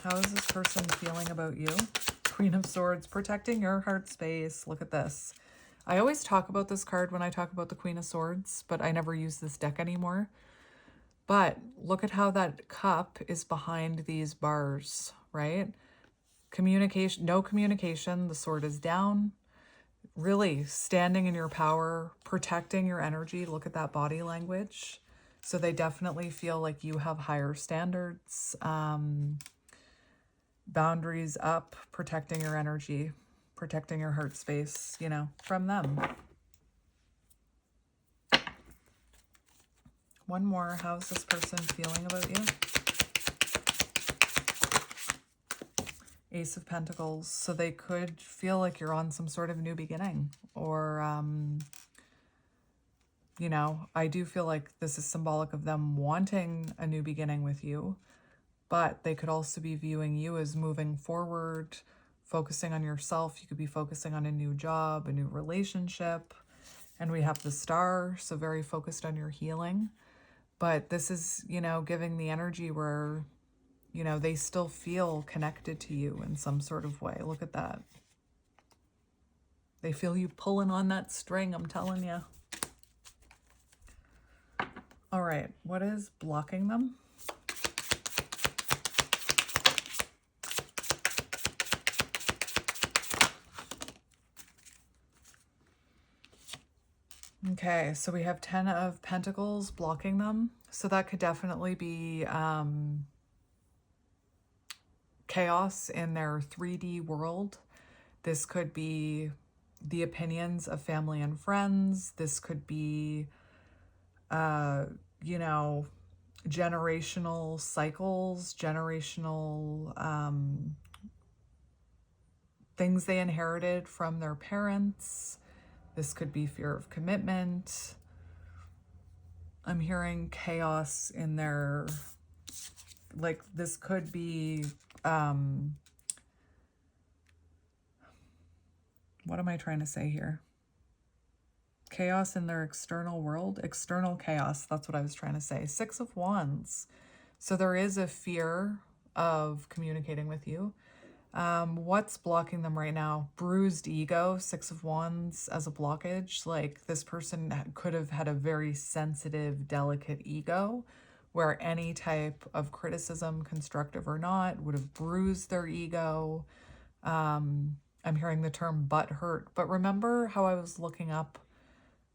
How is this person feeling about you? Queen of Swords, protecting your heart space. Look at this. I always talk about this card when I talk about the Queen of Swords, but I never use this deck anymore. But look at how that cup is behind these bars, right? Communication, no communication. The sword is down. Really standing in your power, protecting your energy. Look at that body language. So they definitely feel like you have higher standards, boundaries up, protecting your energy, protecting your heart space, from them. One more. How's this person feeling about you? Ace of Pentacles. So they could feel like you're on some sort of new beginning, or I do feel like this is symbolic of them wanting a new beginning with you, but they could also be viewing you as moving forward, focusing on yourself. You could be focusing on a new job, a new relationship. And we have the Star, so very focused on your healing. But this is, giving the energy where, they still feel connected to you in some sort of way. Look at that. They feel you pulling on that string, I'm telling you. All right, what is blocking them? Okay, so we have 10 of Pentacles blocking them. So that could definitely be chaos in their 3D world. This could be the opinions of family and friends. This could be, generational cycles, generational things they inherited from their parents. This could be fear of commitment. I'm hearing chaos in their, like, this could be, what am I trying to say here? Chaos in their external world, external chaos. That's what I was trying to say. Six of Wands. So there is a fear of communicating with you. What's blocking them right now? Bruised ego, Six of Wands as a blockage. Like this person could have had a very sensitive, delicate ego where any type of criticism, constructive or not, would have bruised their ego. I'm hearing the term butt hurt. But remember how I was looking up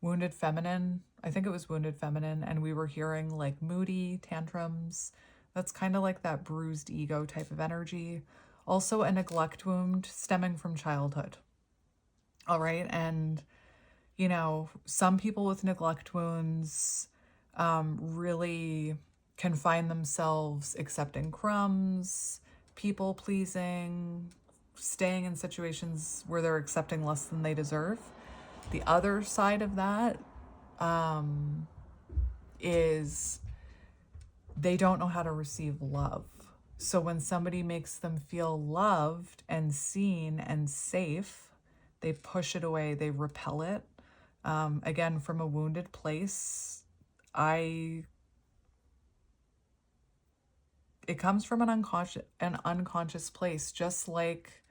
wounded feminine? I think it was wounded feminine. And we were hearing like moody tantrums. That's kind of like that bruised ego type of energy. Also a neglect wound stemming from childhood. All right. And, some people with neglect wounds really can find themselves accepting crumbs, people pleasing, staying in situations where they're accepting less than they deserve. The other side of that is they don't know how to receive love. So when somebody makes them feel loved and seen and safe, they push it away, they repel it. Again, from a wounded place, it comes from an unconscious place, just like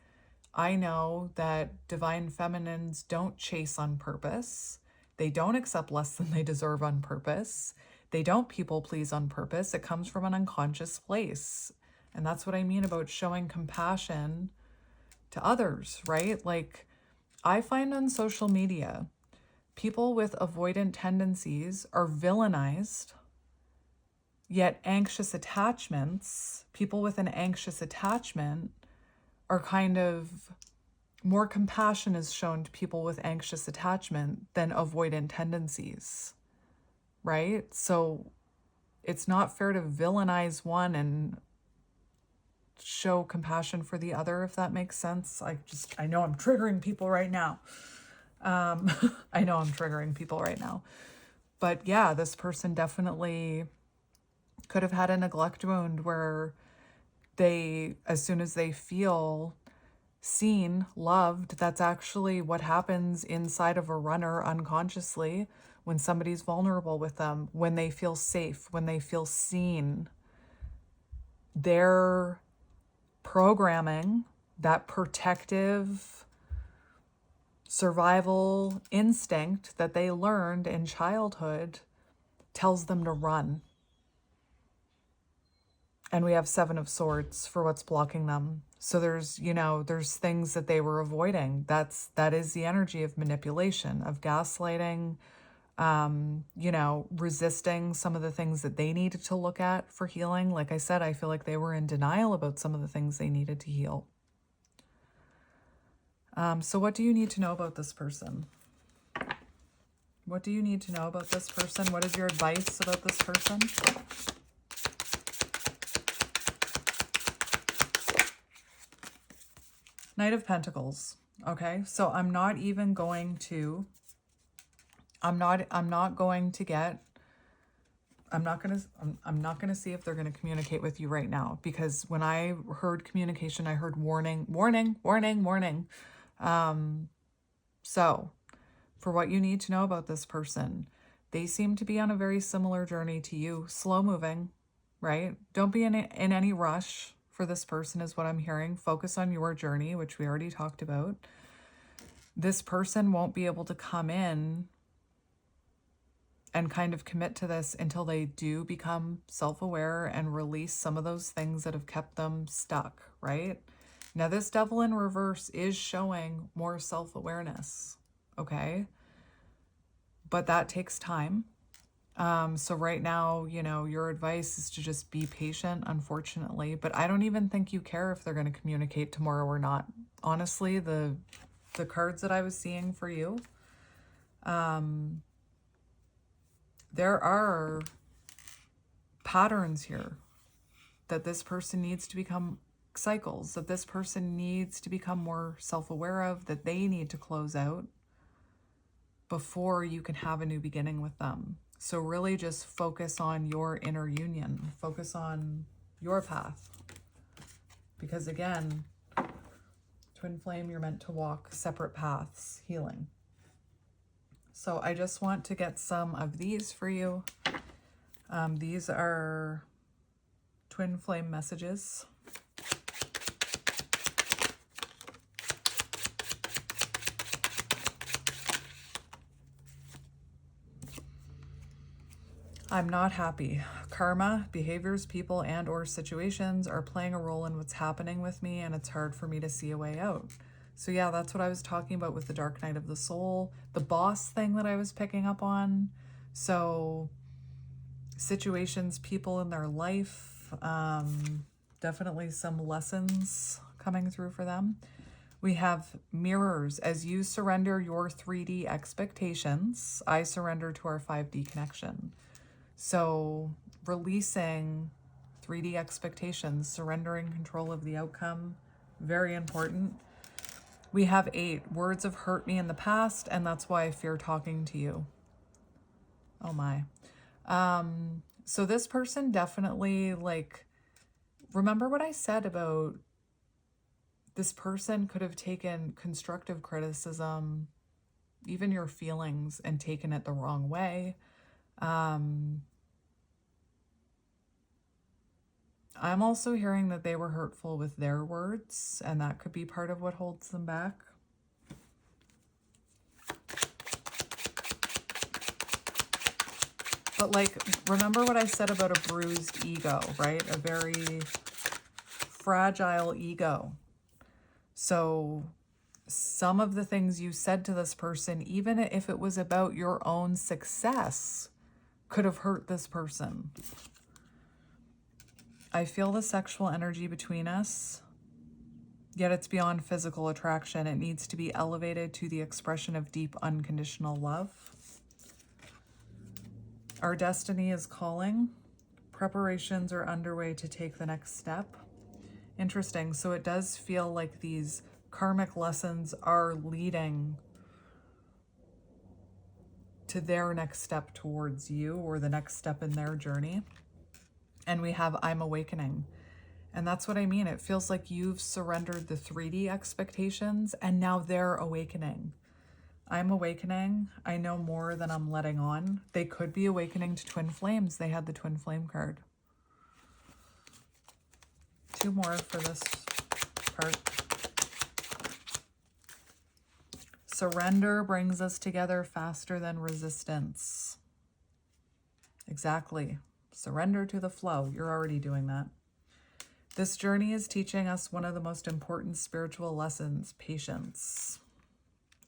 I know that divine feminines don't chase on purpose. They don't accept less than they deserve on purpose. They don't people please on purpose. It comes from an unconscious place. And that's what I mean about showing compassion to others, right? Like, I find on social media, people with avoidant tendencies are villainized, yet anxious attachments, people with an anxious attachment are kind of more compassion is shown to people with anxious attachment than avoidant tendencies, right? So it's not fair to villainize one and show compassion for the other, if that makes sense. I know I'm triggering people right now. I know I'm triggering people right now. But yeah, this person definitely could have had a neglect wound where as soon as they feel seen, loved, that's actually what happens inside of a runner unconsciously when somebody's vulnerable with them, when they feel safe, when they feel seen. Their programming, that protective survival instinct that they learned in childhood, tells them to run. And we have Seven of Swords for what's blocking them. So there's things that they were avoiding. That is the energy of manipulation, of gaslighting, resisting some of the things that they needed to look at for healing. Like I said, I feel like they were in denial about some of the things they needed to heal. So what do you need to know about this person? What do you need to know about this person? What is your advice about this person? Knight of Pentacles. Okay, so I'm not going to see if they're going to communicate with you right now, because when I heard communication, I heard warning, warning, warning, warning. So for what you need to know about this person, they seem to be on a very similar journey to you, slow moving, right? Don't be in any rush for this person is what I'm hearing. Focus on your journey, which we already talked about. This person won't be able to come in and kind of commit to this until they do become self-aware and release some of those things that have kept them stuck, right? Now, this Devil in reverse is showing more self-awareness, okay? But that takes time. So right now, your advice is to just be patient, unfortunately. But I don't even think you care if they're going to communicate tomorrow or not. Honestly, the cards that I was seeing for you, there are patterns here that this person needs to become cycles, that this person needs to become more self-aware of, that they need to close out before you can have a new beginning with them. So really just focus on your inner union. Focus on your path. Because again, twin flame, you're meant to walk separate paths, healing. So I just want to get some of these for you. These are twin flame messages. I'm not happy. Karma, behaviors, people, and or situations are playing a role in what's happening with me, and it's hard for me to see a way out. So yeah, that's what I was talking about with the Dark Night of the Soul, the boss thing that I was picking up on. So situations, people in their life, definitely some lessons coming through for them. We have mirrors. As you surrender your 3D expectations, I surrender to our 5D connection. So releasing 3D expectations, surrendering control of the outcome, very important. We have 8 words have hurt me in the past, and that's why I fear talking to you. Oh my. So this person definitely, like, remember what I said about this person could have taken constructive criticism, even your feelings, and taken it the wrong way. I'm also hearing that they were hurtful with their words, and that could be part of what holds them back. But like, remember what I said about a bruised ego, right? A very fragile ego. So some of the things you said to this person, even if it was about your own success, could have hurt this person. I feel the sexual energy between us, yet it's beyond physical attraction. It needs to be elevated to the expression of deep, unconditional love. Our destiny is calling. Preparations are underway to take the next step. Interesting. So it does feel like these karmic lessons are leading to their next step towards you, or the next step in their journey. And we have I'm awakening. And that's what I mean. It feels like you've surrendered the 3D expectations and now they're awakening. I'm awakening. I know more than I'm letting on. They could be awakening to twin flames. They had the twin flame card. 2 more for this part. Surrender brings us together faster than resistance. Exactly. Surrender to the flow. You're already doing that. This journey is teaching us one of the most important spiritual lessons, patience,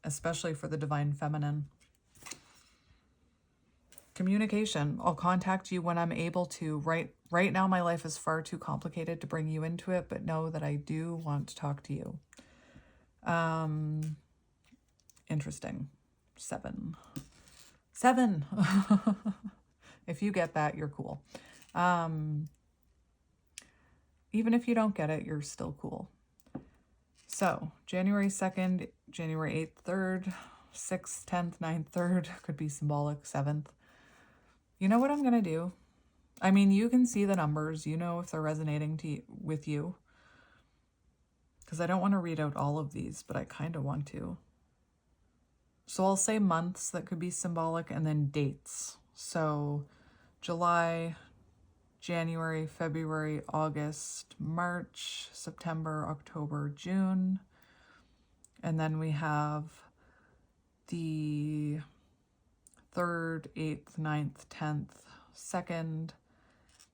especially for the divine feminine. Communication. I'll contact you when I'm able to. Right now, my life is far too complicated to bring you into it, but know that I do want to talk to you. Interesting. 7. If you get that, you're cool. Even if you don't get it, you're still cool. So January 2nd, January 8th, 3rd, 6th, 10th, 9th, 3rd, could be symbolic, 7th. You know what I'm going to do? I mean, you can see the numbers. You know if they're resonating with you. Because I don't want to read out all of these, but I kind of want to. So I'll say months that could be symbolic, and then dates. So July, January, February, August, March, September, October, June. And then we have the 3rd, 8th, 9th, 10th, 2nd,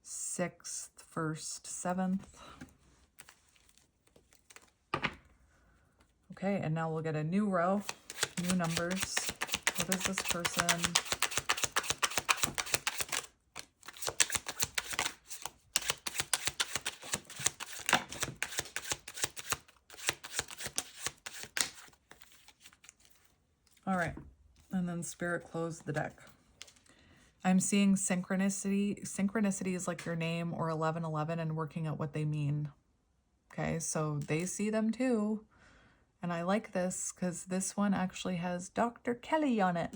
6th, 1st, 7th. Okay, and now we'll get a new row, new numbers. What is this person? All right, and then Spirit closed the deck. I'm seeing synchronicity. Synchronicity is like your name or 1111 and working out what they mean. Okay, so they see them too. And I like this because this one actually has Dr. Kelly on it,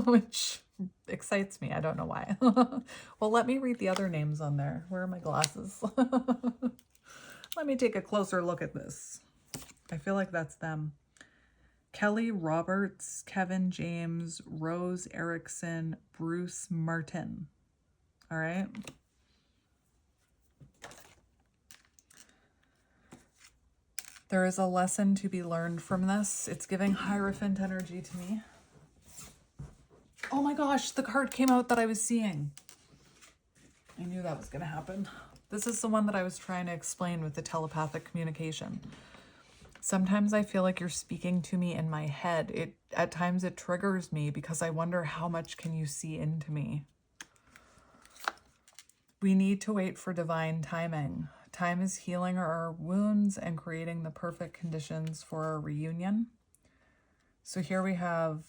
which excites me. I don't know why. Well, let me read the other names on there. Where are my glasses? Let me take a closer look at this. I feel like that's them. Kelly Roberts, Kevin James, Rose Erickson, Bruce Martin. All right. There is a lesson to be learned from this. It's giving Hierophant energy to me. Oh my gosh, the card came out that I was seeing. I knew that was going to happen. This is the one that I was trying to explain with the telepathic communication. Sometimes I feel like you're speaking to me in my head. At times it triggers me because I wonder how much can you see into me. We need to wait for divine timing. Time is healing our wounds and creating the perfect conditions for our reunion. So here we have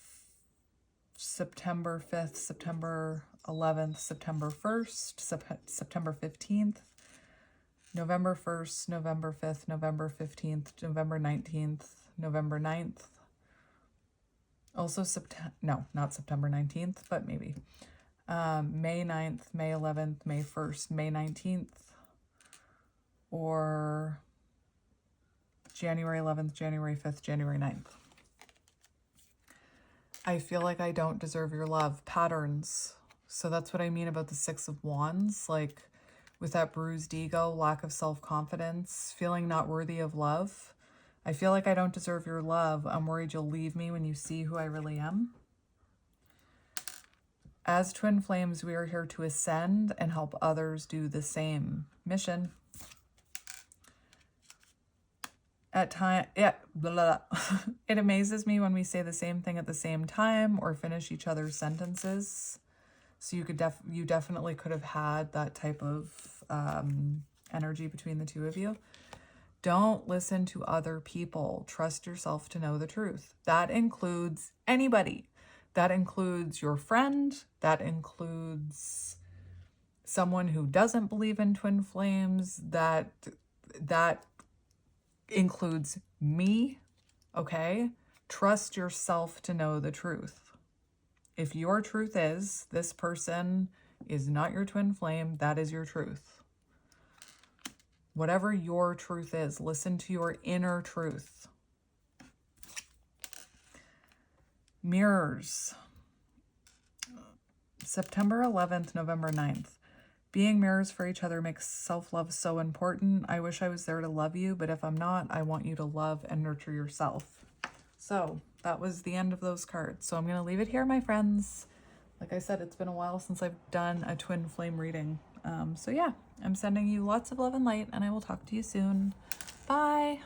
September 5th, September 11th, September 1st, September 15th, November 1st, November 5th, November 15th, November 19th, November 9th. Also not September 19th, but maybe. May 9th, May 11th, May 1st, May 19th, or January 11th, January 5th, January 9th. I feel like I don't deserve your love. Patterns. So that's what I mean about the Six of Wands, like with that bruised ego, lack of self-confidence, feeling not worthy of love. I feel like I don't deserve your love. I'm worried you'll leave me when you see who I really am. As twin flames, we are here to ascend and help others do the same. Mission. At time, yeah, blah, blah, blah. It amazes me when we say the same thing at the same time or finish each other's sentences. So you definitely could have had that type of energy between the two of you. Don't listen to other people. Trust yourself to know the truth. That includes anybody. That includes your friend. That includes someone who doesn't believe in twin flames. That includes me, okay? Trust yourself to know the truth. If your truth is this person is not your twin flame, that is your truth. Whatever your truth is, listen to your inner truth. Mirrors. September 11th, November 9th. Being mirrors for each other makes self-love so important. I wish I was there to love you, but if I'm not, I want you to love and nurture yourself. So that was the end of those cards. So I'm going to leave it here, my friends. Like I said, it's been a while since I've done a twin flame reading. So yeah, I'm sending you lots of love and light, and I will talk to you soon. Bye.